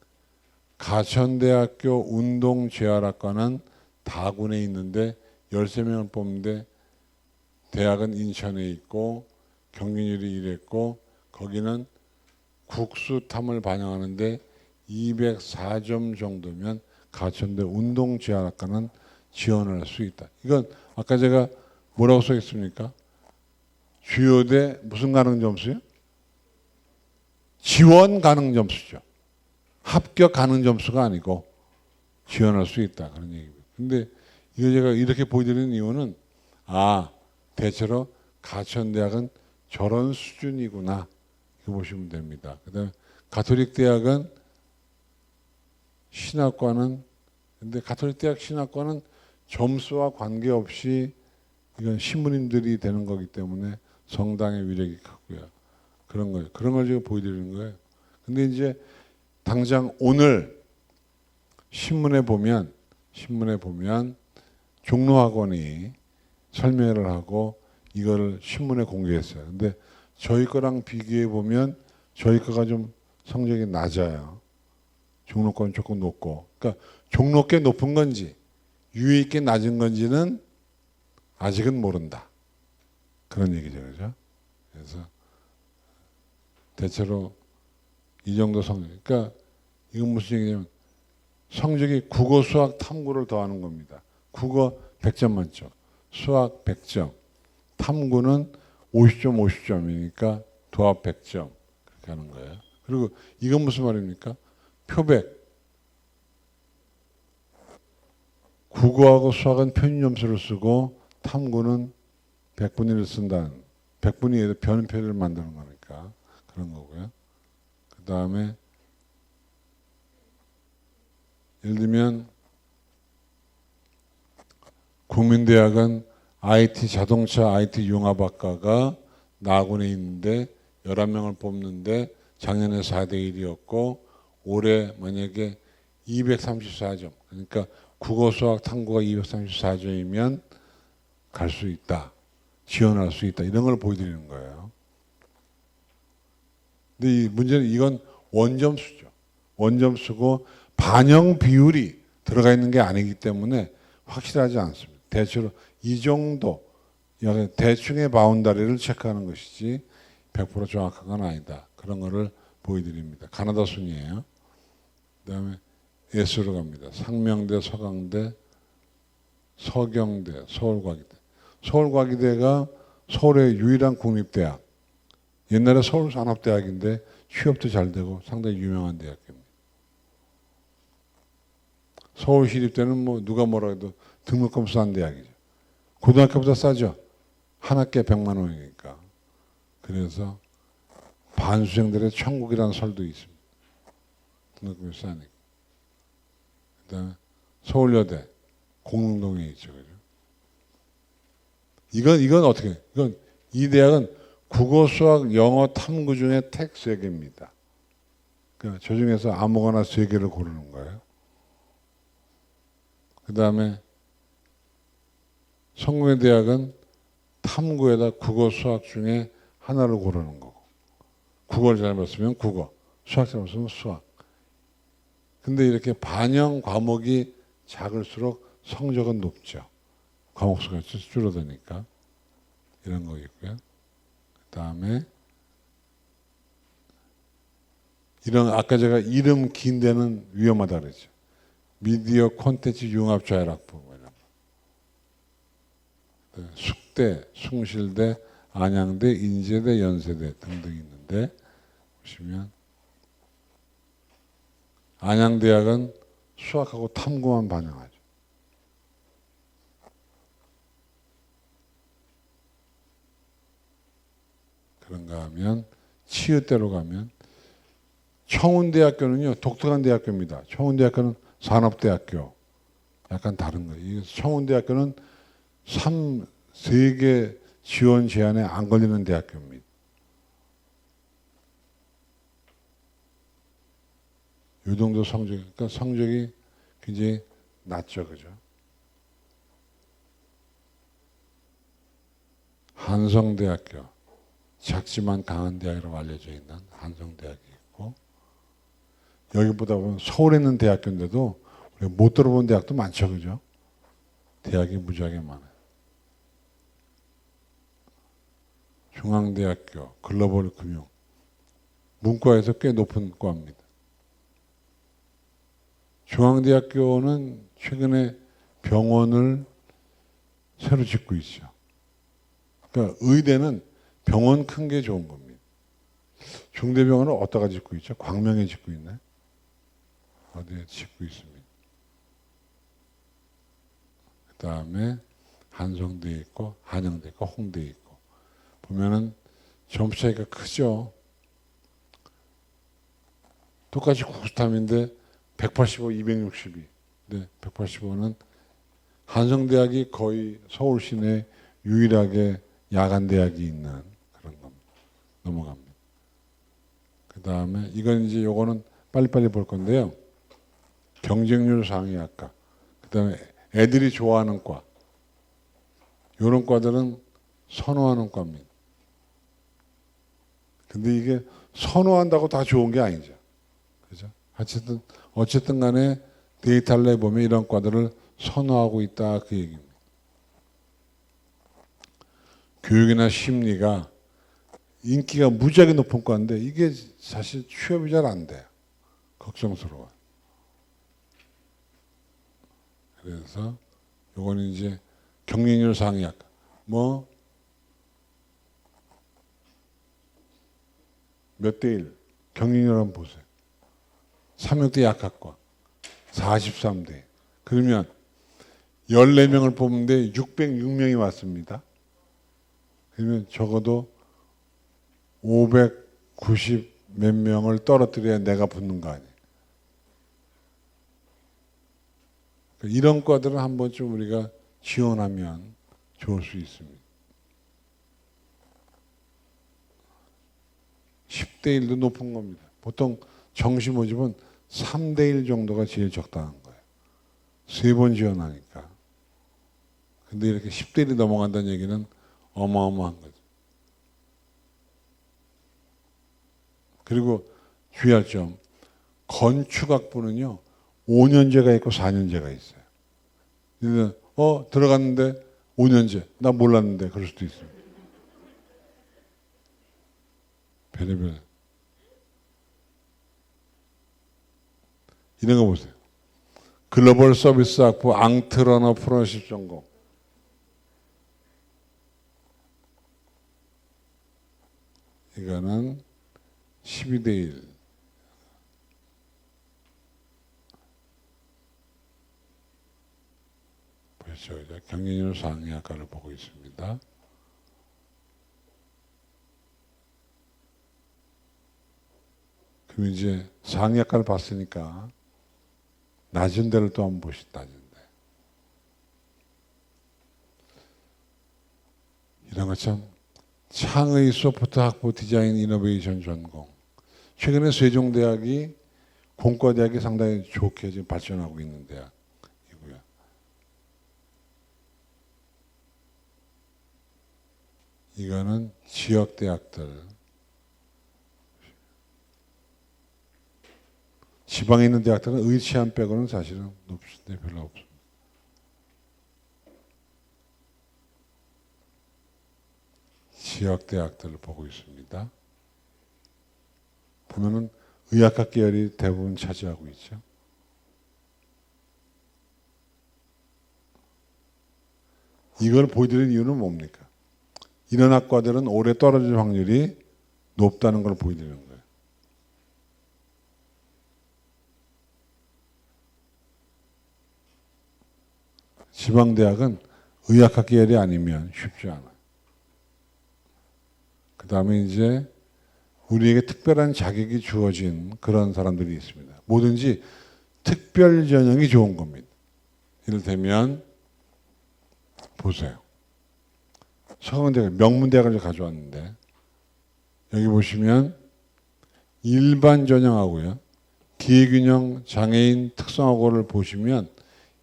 B: 가천대학교 운동재활학과는 다군에 있는데 13명을 뽑는데 대학은 인천에 있고 경쟁률이 이랬고 거기는 국수탐을 반영하는데 204점 정도면 가천대 운동재활학과는 지원을 할 수 있다. 이건 아까 제가 뭐라고 써 있습니까? 주요대 무슨 가능 점수요? 지원 가능 점수죠. 합격 가능 점수가 아니고 지원할 수 있다 그런 얘기입니다. 근데 이거 제가 이렇게 보여드리는 이유는 대체로 가천대학은 저런 수준이구나 이렇게 보시면 됩니다. 그다음에 가톨릭 대학은 신학과는 근데 가톨릭 대학 신학과는 점수와 관계없이 이건 신부님들이 되는 거기 때문에 성당의 위력이 크고요. 그런 거예요. 그런 걸 제가 보여드리는 거예요. 근데 이제 당장 오늘 신문에 보면 종로학원이 설명을 하고 이거를 신문에 공개했어요. 근데 저희 거랑 비교해 보면 저희 거가 좀 성적이 낮아요. 종로 거는 조금 높고. 그러니까 종로 게 높은 건지 유의 있게 낮은 건지는 아직은 모른다. 그런 얘기죠. 그죠? 그래서 대체로 이 정도 성적. 그러니까 이건 무슨 얘기냐면 성적이 국어, 수학, 탐구를 더하는 겁니다. 국어 100점 만점, 수학 100점, 탐구는 50점, 50점이니까 도합 100점 그렇게 하는 거예요. 그리고 이건 무슨 말입니까? 표백. 국어하고 수학은 평균 점수를 쓰고 탐구는 100분의 1을 쓴다는 100분의 1의 변표를 만드는 거니까 그런 거고요. 그 다음에 예를 들면 국민대학은 IT 자동차 IT 융합학과가 나군에 있는데 11명을 뽑는데 작년에 4대 1이었고 올해 만약에 234점 그러니까 국어 수학 탐구가 234점이면 갈 수 있다. 지원할 수 있다. 이런 걸 보여드리는 거예요. 근데 이 문제는 이건 원점수죠. 원점수고 반영 비율이 들어가 있는 게 아니기 때문에 확실하지 않습니다. 대체로 이 정도 대충의 바운다리를 체크하는 것이지 100% 정확한 건 아니다. 그런 거를 보여드립니다. 가나다 순이에요. 그 다음에 S로 갑니다. 상명대, 서강대, 서경대, 서울과기대. 서울과기대가 서울의 유일한 국립대학. 옛날에 서울산업대학인데 취업도 잘 되고 상당히 유명한 대학입니다. 서울시립대는 뭐 누가 뭐라 해도 등록금 싼 대학이죠. 고등학교보다 싸죠. 한 학기에 100만 원이니까. 그래서 반수생들의 천국이라는 설도 있습니다. 등록금이 싸니까. 그다음에 서울여대 공릉동에 있죠, 그죠? 이건 어떻게? 이 대학은 국어, 수학, 영어, 탐구 중에 택 3개입니다. 그러니까 저 중에서 아무거나 3개를 고르는 거예요. 그 다음에 성공회대학은 탐구에다 국어, 수학 중에 하나를 고르는 거고 국어를 잘못쓰면 국어, 수학 잘못쓰면 수학. 근데 이렇게 반영 과목이 작을수록 성적은 높죠. 과목 수가 줄어드니까 이런 거 있고요. 그 다음에 이런 아까 제가 이름 긴 데는 위험하다 그랬죠. 미디어 콘텐츠 융합자율학부 뭐 이런 거. 숙대, 숭실대, 안양대, 인제대, 연세대 등등 있는데 보시면 안양대학은 수학하고 탐구만 반영하죠. 그런가 하면 치읓대로 가면 청운대학교는요 독특한 대학교입니다. 청운대학교는 산업대학교 약간 다른 거예요. 청운대학교는 3개 지원 제한에 안 걸리는 대학교입니다. 이 정도 그러니까 성적이 굉장히 낮죠, 그죠? 한성대학교, 작지만 강한 대학이라고 알려져 있는 한성대학이 있고, 여기보다 보면 서울에 있는 대학교인데도 우리가 못 들어본 대학도 많죠, 그죠? 대학이 무지하게 많아요. 중앙대학교, 글로벌 금융, 문과에서 꽤 높은 과입니다. 중앙대학교는 최근에 병원을 새로 짓고 있죠. 그러니까 의대는 병원 큰 게 좋은 겁니다. 중대병원은 어디다가 짓고 있죠? 광명에 짓고 있나요? 어디에 짓고 있습니다. 그 다음에 한성대에 있고 한양대에 있고 홍대에 있고 보면은 점수 차이가 크죠. 똑같이 국수탐인데 185, 262. 네, 185는 한성대학이 거의 서울 시내 유일하게 야간 대학이 있는 그런 겁니다. 넘어갑니다. 그 다음에 이건 이제 요거는 빨리빨리 볼 건데요. 경쟁률 상위학과. 그 다음에 애들이 좋아하는 과. 이런 과들은 선호하는 과입니다. 근데 이게 선호한다고 다 좋은 게 아니죠. 그죠? 어쨌든 간에 데이터를 내보면 이런 과들을 선호하고 있다 그 얘기입니다. 교육이나 심리가 인기가 무지하게 높은 과인데 이게 사실 취업이 잘 안 돼요. 걱정스러워요. 그래서 요거는 이제 경쟁률 상위학과. 뭐 몇 대 1? 경쟁률 한번 보세요. 삼육대 약학과 43대. 그러면 14명을 뽑는데 606명이 왔습니다. 그러면 적어도 590 몇 명을 떨어뜨려야 내가 붙는 거 아니에요. 이런 과들은 한 번쯤 우리가 지원하면 좋을 수 있습니다. 10대 1도 높은 겁니다. 보통 정시 모집은 3대 1 정도가 제일 적당한 거예요. 3번 지원하니까. 근데 이렇게 10대 1이 넘어간다는 얘기는 어마어마한 거죠. 그리고 주의할 점, 건축학부는요, 5년제가 있고 4년제가 있어요. 그래서 들어갔는데 5년제, 나 몰랐는데 그럴 수도 있습니다. 별의별. 이런 거 보세요. 글로벌 서비스 학부 앙트러너프로십 전공. 이거는 12대 1. 보시죠. 경쟁률 상위학과를 보고 있습니다. 그럼 이제 상위학과를 봤으니까 낮은 데를 또 한번 보시다. 낮은 데. 이런 것처럼 창의 소프트 학부 디자인 이노베이션 전공. 최근에 세종대학이 공과대학이 상당히 좋게 지금 발전하고 있는 대학이고요. 이거는 지역대학들. 지방에 있는 대학들은 의치안 빼고는 사실은 높은데 별로 없습니다. 지역대학들을 보고 있습니다. 보면은 의학학 계열이 대부분 차지하고 있죠. 이걸 보여드리는 이유는 뭡니까? 이런 학과들은 오래 떨어질 확률이 높다는 걸 보여드리는 거예요. 지방대학은 의학학 계열이 아니면 쉽지 않아요. 그 다음에 이제 우리에게 특별한 자격이 주어진 그런 사람들이 있습니다. 뭐든지 특별 전형이 좋은 겁니다. 이를테면 보세요. 서강대학 명문대학을 가져왔는데 여기 보시면 일반 전형하고요. 기회균형 장애인 특성화고를 보시면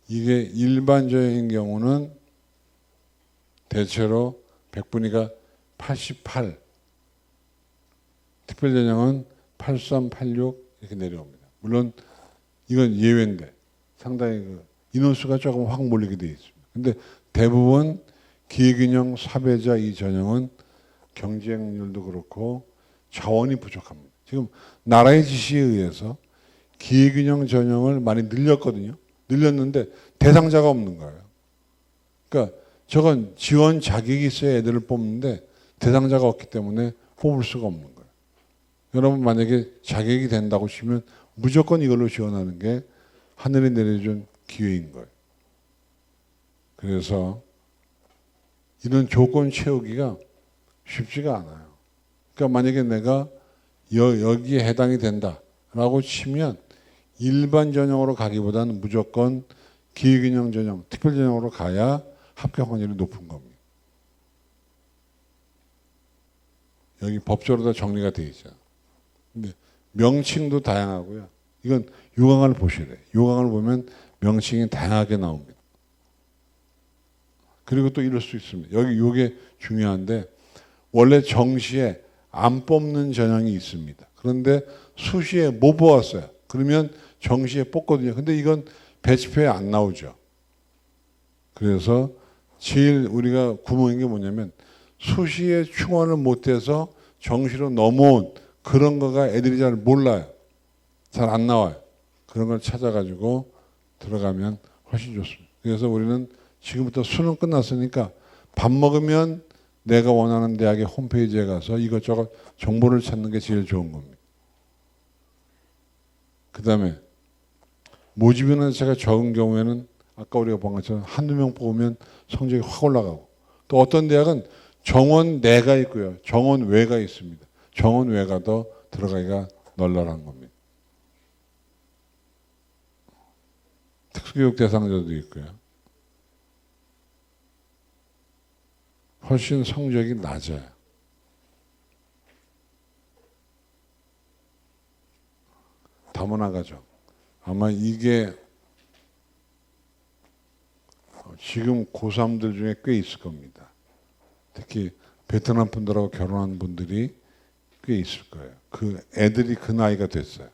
B: 이게 일반 전형인 경우는 대체로 100분위가 88, 특별 전형은 83, 86 이렇게 내려옵니다. 물론 이건 예외인데 상당히 인원수가 조금 확 몰리게 되어 있습니다. 근데 대부분 기회균형 사배자 이 전형은 경쟁률도 그렇고 자원이 부족합니다. 지금 나라의 지시에 의해서 기회균형 전형을 많이 늘렸거든요. 늘렸는데 대상자가 없는 거예요. 그러니까 저건 지원 자격이 있어야 애들을 뽑는데 대상자가 없기 때문에 뽑을 수가 없는 거예요. 여러분 만약에 자격이 된다고 치면 무조건 이걸로 지원하는 게 하늘이 내려준 기회인 거예요. 그래서 이런 조건 채우기가 쉽지가 않아요. 그러니까 만약에 내가 여기에 해당이 된다라고 치면 일반 전형으로 가기보다는 무조건 기회균형 전형, 특별 전형으로 가야 합격 확률이 높은 겁니다. 여기 법적으로 다 정리가 되어 있죠. 근데 명칭도 다양하고요. 이건 요강을 보시래. 요강을 보면 명칭이 다양하게 나옵니다. 그리고 또 이럴 수 있습니다. 여기 요게 중요한데 원래 정시에 안 뽑는 전형이 있습니다. 그런데 수시에 못 뽑았어요. 그러면 정시에 뽑거든요. 근데 이건 배치표에 안 나오죠. 그래서 제일 우리가 구멍인 게 뭐냐면 수시에 충원을 못해서 정시로 넘어온 그런 거가 애들이 잘 몰라요. 잘 안 나와요. 그런 걸 찾아가지고 들어가면 훨씬 좋습니다. 그래서 우리는 지금부터 수능 끝났으니까 밥 먹으면 내가 원하는 대학의 홈페이지에 가서 이것저것 정보를 찾는 게 제일 좋은 겁니다. 그 다음에 모집 인원수가 적은 경우에는 아까 우리가 본 것처럼 한두 명 뽑으면 성적이 확 올라가고 또 어떤 대학은 정원 내가 있고요. 정원 외가 있습니다. 정원 외가 더 들어가기가 널널한 겁니다. 특수교육 대상자도 있고요. 훨씬 성적이 낮아요. 다문화 가정. 아마 이게 지금 고3들 중에 꽤 있을 겁니다. 특히 베트남 분들하고 결혼한 분들이 꽤 있을 거예요. 그 애들이 그 나이가 됐어요.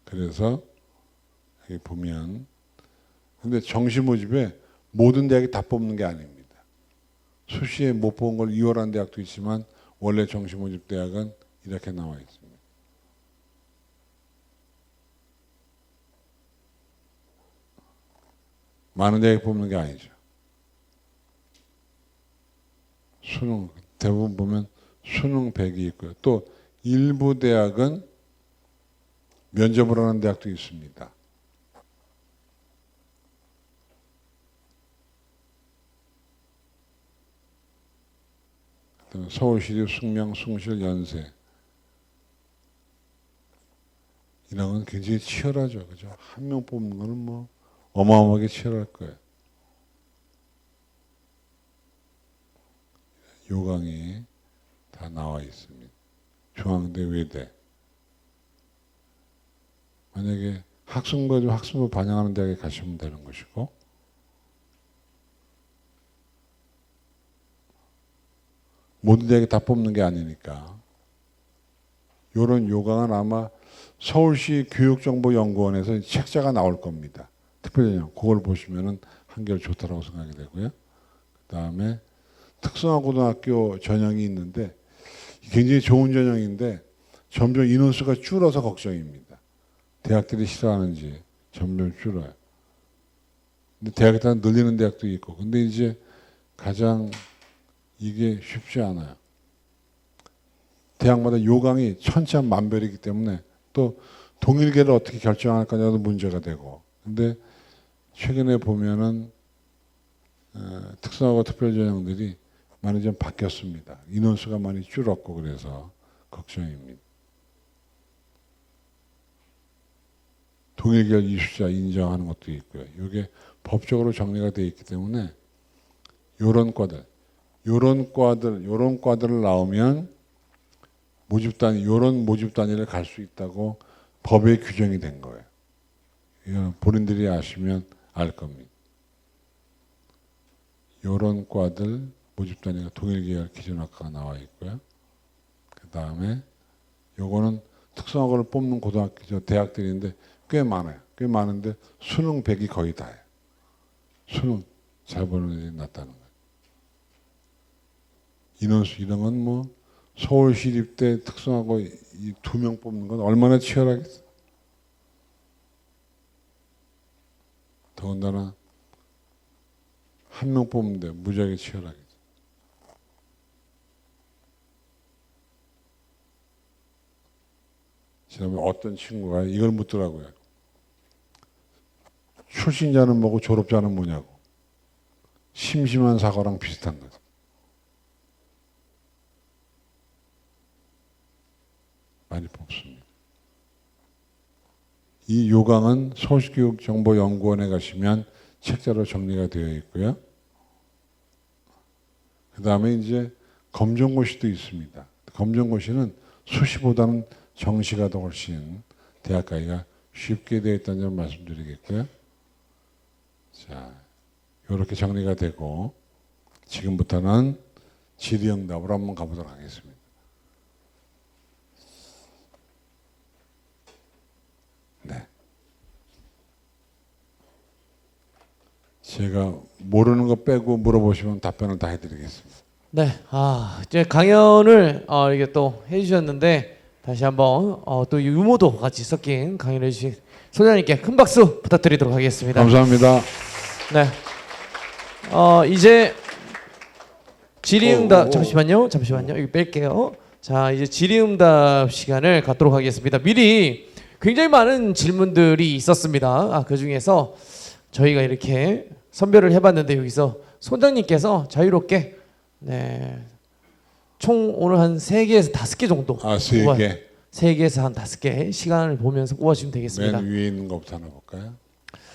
B: 그래서 여기 보면 근데 정시 모집에 모든 대학이 다 뽑는 게 아닙니다. 수시에 못 뽑은 걸 이월한 대학도 있지만 원래 정시 모집 대학은 이렇게 나와 있습니다. 많은 대학이 뽑는 게 아니죠. 수능 대부분 보면 수능 100이 있고요. 또 일부 대학은 면접을 하는 대학도 있습니다. 서울시립, 숙명, 숭실, 연세 이런 건 굉장히 치열하죠. 그죠? 한 명 뽑는 거는 뭐 어마어마하게 치열할 거예요. 요강이 다 나와 있습니다. 중앙대, 외대. 만약에 학생부 반영하는 대학에 가시면 되는 것이고 모든 대학이 다 뽑는 게 아니니까 이런 요강은 아마 서울시 교육정보연구원에서 책자가 나올 겁니다. 특별전형 그걸 보시면은 한결 좋다라고 생각이 되고요. 그 다음에 특성화고등학교 전형이 있는데 굉장히 좋은 전형인데 점점 인원수가 줄어서 걱정입니다. 대학들이 싫어하는지 점점 줄어요. 근데 대학에 늘리는 대학도 있고. 근데 이제 가장 이게 쉽지 않아요. 대학마다 요강이 천차만별이기 때문에 또 동일계를 어떻게 결정할 거냐도 문제가 되고. 근데 최근에 보면은 특성화고 특별전형들이 많이 좀 바뀌었습니다. 인원수가 많이 줄었고 그래서 걱정입니다. 동일결 이수자 인정하는 것도 있고요. 이게 법적으로 정리가 되어 있기 때문에 요런 과들을 나오면 요런 모집 단위를 갈 수 있다고 법에 규정이 된 거예요. 이건 본인들이 아시면 알 겁니다. 요런 과들 모집 단위가 동일계열 기준학과가 나와 있고요. 그 다음에 요거는 특성화고를 뽑는 고등학교, 대학들인데 꽤 많아요. 꽤 많은데 수능 100이 거의 다예요. 수능 잘 보는 애들이 낫다는 거예요. 인원수 이런 건 뭐 서울시립대 특성화고 2명 뽑는 건 얼마나 치열하겠어. 더군다나 한 명 뽑는데 무지하게 치열하겠죠. 지난번에 어떤 친구가 이걸 묻더라고요. 출신자는 뭐고 졸업자는 뭐냐고. 심심한 사고랑 비슷한 거죠. 많이 뽑습니다. 이 요강은 서울시교육정보연구원에 가시면 책자로 정리가 되어 있고요. 그 다음에 이제 검정고시도 있습니다. 검정고시는 수시보다는 정시가 더 훨씬 대학 가기가 쉽게 되어 있다는 점 말씀드리겠고요. 자, 이렇게 정리가 되고 지금부터는 질의응답으로 한번 가보도록 하겠습니다. 네. 제가 모르는 거 빼고 물어보시면 답변을 다 해드리겠습니다.
A: 네, 이제 강연을 이게 또 해주셨는데 다시 한번 또 유머도 같이 섞인 강연을 해주신 소장님께 큰 박수 부탁드리도록 하겠습니다.
B: 감사합니다.
A: 네, 이제 질의응답 잠시만요. 이거 뺄게요. 자, 이제 질의응답 시간을 갖도록 하겠습니다. 미리 굉장히 많은 질문들이 있었습니다. 그 중에서 저희가 이렇게 선별을 해봤는데 여기서 소장님께서 자유롭게 총 오늘 한 3개에서 5개 정도
B: 3개?
A: 3개에서 한 5개 시간을 보면서 꼽아주시면 되겠습니다.
B: 맨 위에 있는 것부터 하나 볼까요?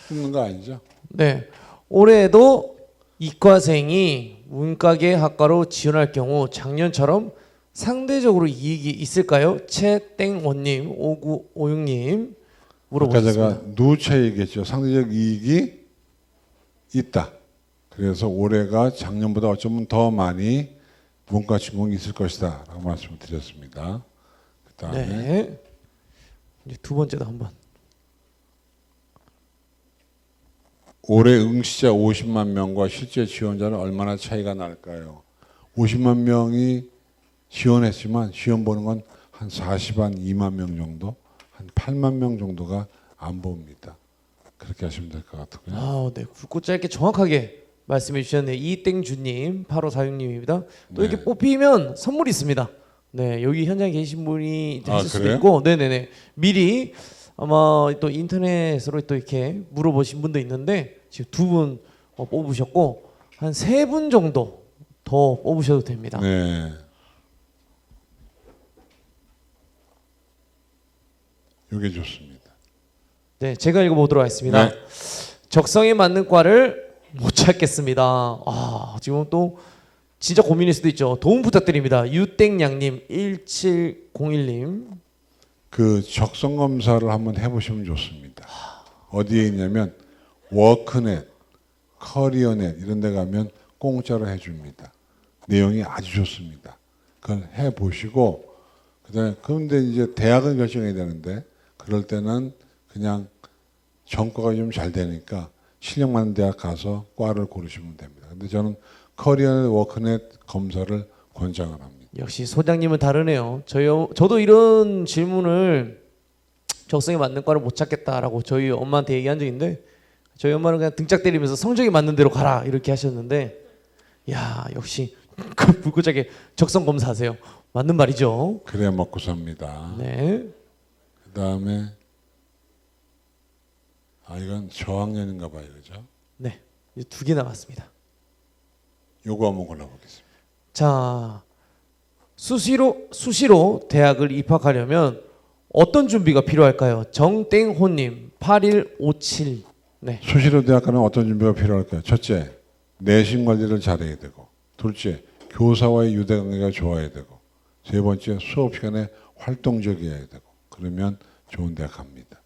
B: 있는 거 아니죠?
A: 네, 올해도 이과생이 문과계 학과로 지원할 경우 작년처럼 상대적으로 이익이 있을까요? 최땡원님, 5956님 물어보셨습니다.
B: 아까 제가 누차 얘기했죠. 상대적 이익이 있다. 그래서 올해가 작년보다 어쩌면 더 많이 문과 전공이 있을 것이다 라고 말씀을 드렸습니다. 그 다음에
A: 네, 이제 두 번째도 한번.
B: 올해 응시자 50만 명과 실제 지원자는 얼마나 차이가 날까요? 50만 명이 지원했지만 시험 보는 건 한 40만 2만 명 정도, 한 8만 명 정도가 안 봅니다. 그렇게 하시면 될 것 같고요.
A: 네, 굵고 짧게 정확하게 말씀해 주셨네요. 이땡주님, 8546님입니다. 또 이렇게 뽑히면 선물이 있습니다. 네, 여기 현장에 계신 분이 하실 수도
B: 그래요?
A: 있고, 네네네. 미리 아마 또 인터넷으로 또 이렇게 물어보신 분도 있는데 지금 2분 뽑으셨고 한 3분 정도 더 뽑으셔도 됩니다.
B: 네. 이게 좋습니다.
A: 네, 제가 읽어보도록 하겠습니다.
B: 네.
A: 적성에 맞는 과를 못 찾겠습니다. 지금 또 진짜 고민일 수도 있죠. 도움 부탁드립니다. 유땡양님, 1701님.
B: 그 적성 검사를 한번 해보시면 좋습니다. 어디에 있냐면 워크넷, 커리어넷 이런 데 가면 공짜로 해줍니다. 내용이 아주 좋습니다. 그걸 해보시고 그다음에 그런데 이제 대학을 결정해야 되는데 그럴 때는 그냥 전과가 좀 잘 되니까 실력 많은 대학 가서 과를 고르시면 됩니다. 근데 저는 커리어넷, 워크넷 검사를 권장을 합니다.
A: 역시 소장님은 다르네요. 저도 이런 질문을 적성에 맞는 과를 못 찾겠다라고 저희 엄마한테 얘기한 적인데 저희 엄마는 그냥 등짝 때리면서 성적이 맞는 대로 가라 이렇게 하셨는데 야 역시 그 불구짝에 적성 검사하세요. 맞는 말이죠.
B: 그래야 먹고 삽니다.
A: 네.
B: 그다음에 이건 저학년인가 봐요, 그죠?
A: 네. 이제 2개 남았습니다.
B: 요거 한번 골라보겠습니다.
A: 자, 수시로 대학을 입학하려면 어떤 준비가 필요할까요? 정땡호님 8157. 네.
B: 수시로 대학 가는 어떤 준비가 필요할까요? 첫째, 내신 관리를 잘해야 되고, 둘째, 교사와의 유대관계가 좋아야 되고, 세 번째, 수업 시간에 활동적이어야 되고, 그러면 좋은 대학 갑니다.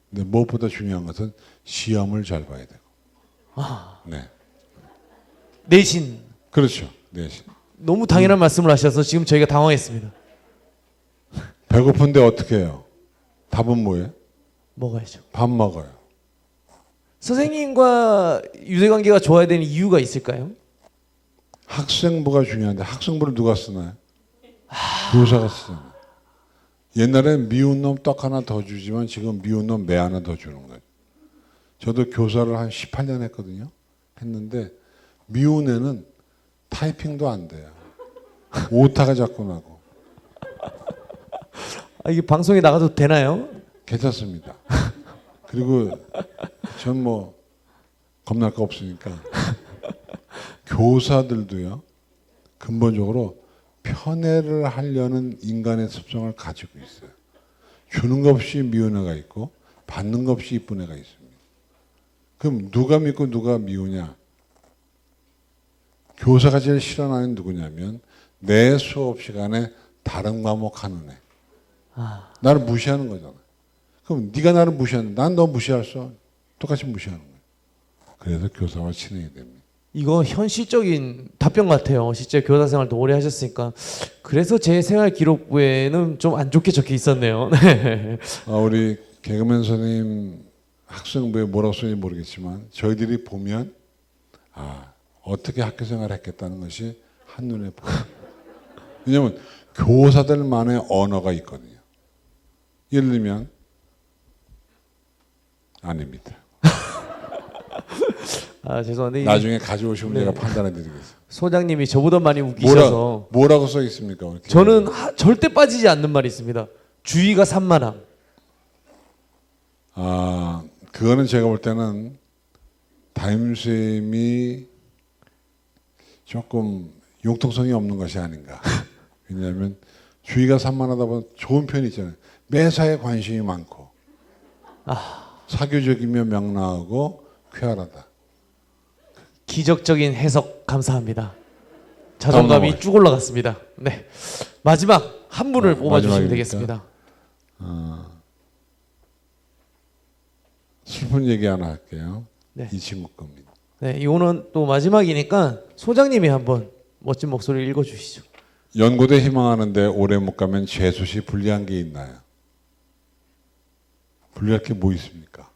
B: 근데 무엇보다 중요한 것은 시험을 잘 봐야 되고. 네,
A: 내신.
B: 그렇죠. 내신.
A: 너무 당연한 말씀을 하셔서 지금 저희가 당황했습니다.
B: 배고픈데 어떻게 해요? 답은 뭐예요?
A: 먹어야죠.
B: 밥 먹어요.
A: 선생님과 유대관계가 좋아야 되는 이유가 있을까요?
B: 학생부가 중요한데 학생부를 누가 쓰나요? 교사가 쓰잖아요. 옛날엔 미운 놈 떡 하나 더 주지만 지금 미운 놈 매 하나 더 주는 거예요. 저도 교사를 한 18년 했거든요. 했는데 미운 애는 타이핑도 안 돼요. 오타가 자꾸 나고.
A: 이게 방송에 나가도 되나요?
B: 괜찮습니다. 그리고 전 뭐 겁날 거 없으니까 교사들도요. 근본적으로 편애를 하려는 인간의 습성을 가지고 있어요. 주는 것 없이 미운 애가 있고 받는 것 없이 이쁜 애가 있습니다. 그럼 누가 믿고 누가 미우냐? 교사가 제일 싫어하는 누구냐면 내 수업 시간에 다른 과목 하는 애. 나를 무시하는 거잖아. 그럼 네가 나를 무시하는, 난 너 무시할 수 똑같이 무시하는 거야. 그래서 교사와 친해야 됩니다.
A: 이거 현실적인 답변 같아요. 실제 교사 생활도 오래 하셨으니까. 그래서 제 생활 기록부에는 좀 안 좋게 적혀 있었네요. 네.
B: 우리 개그맨 선생님 학생부에 뭐라고 쓰는지 모르겠지만 저희들이 보면 어떻게 학교 생활을 했겠다는 것이 한눈에 보여요. 왜냐하면 교사들만의 언어가 있거든요. 예를 들면 아닙니다.
A: 죄송한데
B: 나중에 가져오시면
A: 네.
B: 제가 판단해 드리겠습니다.
A: 소장님이 저보다 많이 웃기셔서
B: 뭐라고 써 있습니까? 이렇게.
A: 저는 절대 빠지지 않는 말이 있습니다. 주의가 산만함.
B: 그거는 제가 볼 때는 담임쌤이 조금 융통성이 없는 것이 아닌가. 왜냐하면 주의가 산만하다 보면 좋은 표현이 있잖아요. 매사에 관심이 많고 사교적이며 명랑하고 쾌활하다.
A: 기적적인 해석 감사합니다. 자존감이 쭉 올라갔습니다. 네, 마지막 한 분을 뽑아주시면 되겠습니다.
B: 슬픈 얘기 하나 할게요.
A: 네.
B: 이 친구 겁니다.
A: 네, 이거는 또 마지막이니까 소장님이 한번 멋진 목소리를 읽어주시죠.
B: 연고대 희망하는데 오래 못 가면 재수시 불리한 게 있나요? 불리할 게 뭐 있습니까?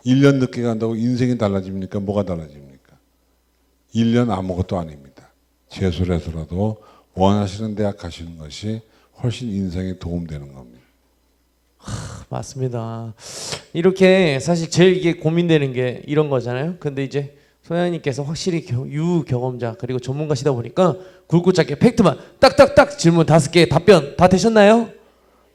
B: 1년 늦게 간다고 인생이 달라집니까? 뭐가 달라집니까? 1년 아무것도 아닙니다. 재수를 해서라도 원하시는 대학 가시는 것이 훨씬 인생에 도움되는 겁니다.
A: 맞습니다. 이렇게 사실 제일 이게 고민되는 게 이런 거잖아요. 근데 이제 소장님께서 확실히 유경험자 그리고 전문가시다 보니까 굵고 짧게 팩트만 딱딱딱 질문 5개 답변 다 되셨나요?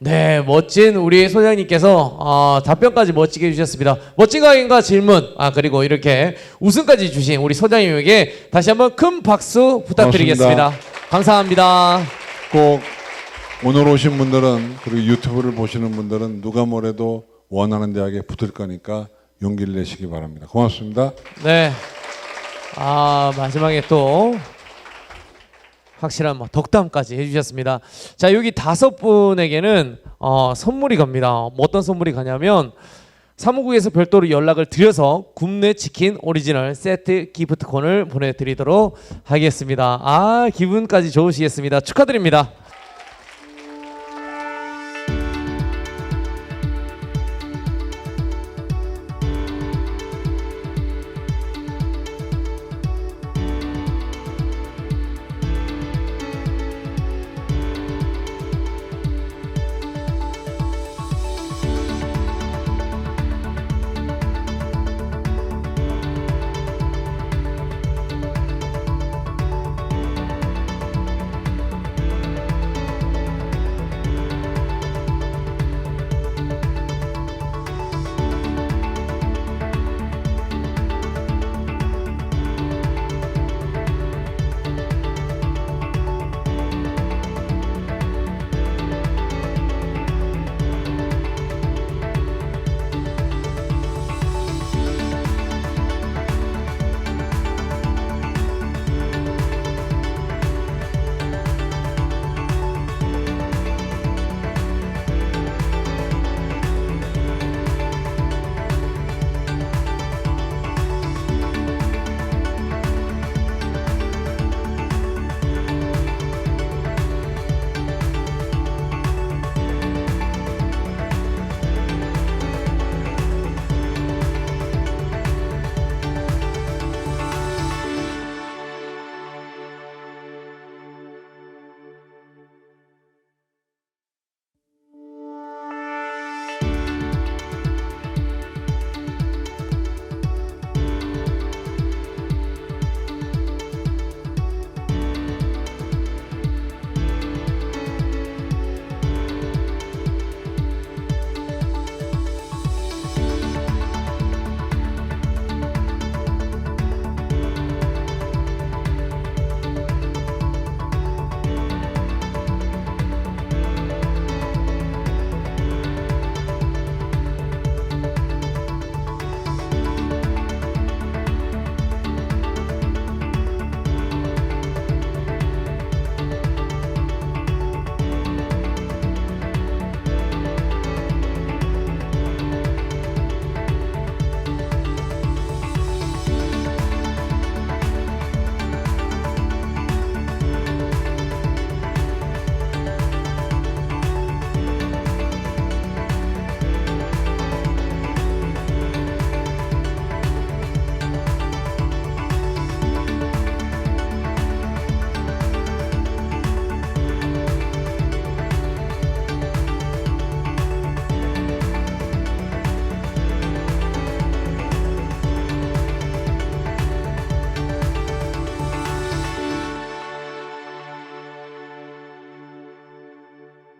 A: 네, 멋진 우리 소장님께서 답변까지 멋지게 해주셨습니다. 멋진 강의과 질문 그리고 이렇게 우승까지 주신 우리 소장님에게 다시 한번 큰 박수 부탁드리겠습니다. 감사합니다.
B: 꼭 오늘 오신 분들은 그리고 유튜브를 보시는 분들은 누가 뭐래도 원하는 대학에 붙을 거니까 용기를 내시기 바랍니다. 고맙습니다.
A: 네. 마지막에 또 확실한 덕담까지 해주셨습니다. 자, 여기 5분에게는 선물이 갑니다. 어떤 선물이 가냐면 사무국에서 별도로 연락을 드려서 굽네 치킨 오리지널 세트 기프트콘을 보내드리도록 하겠습니다. 기분까지 좋으시겠습니다. 축하드립니다.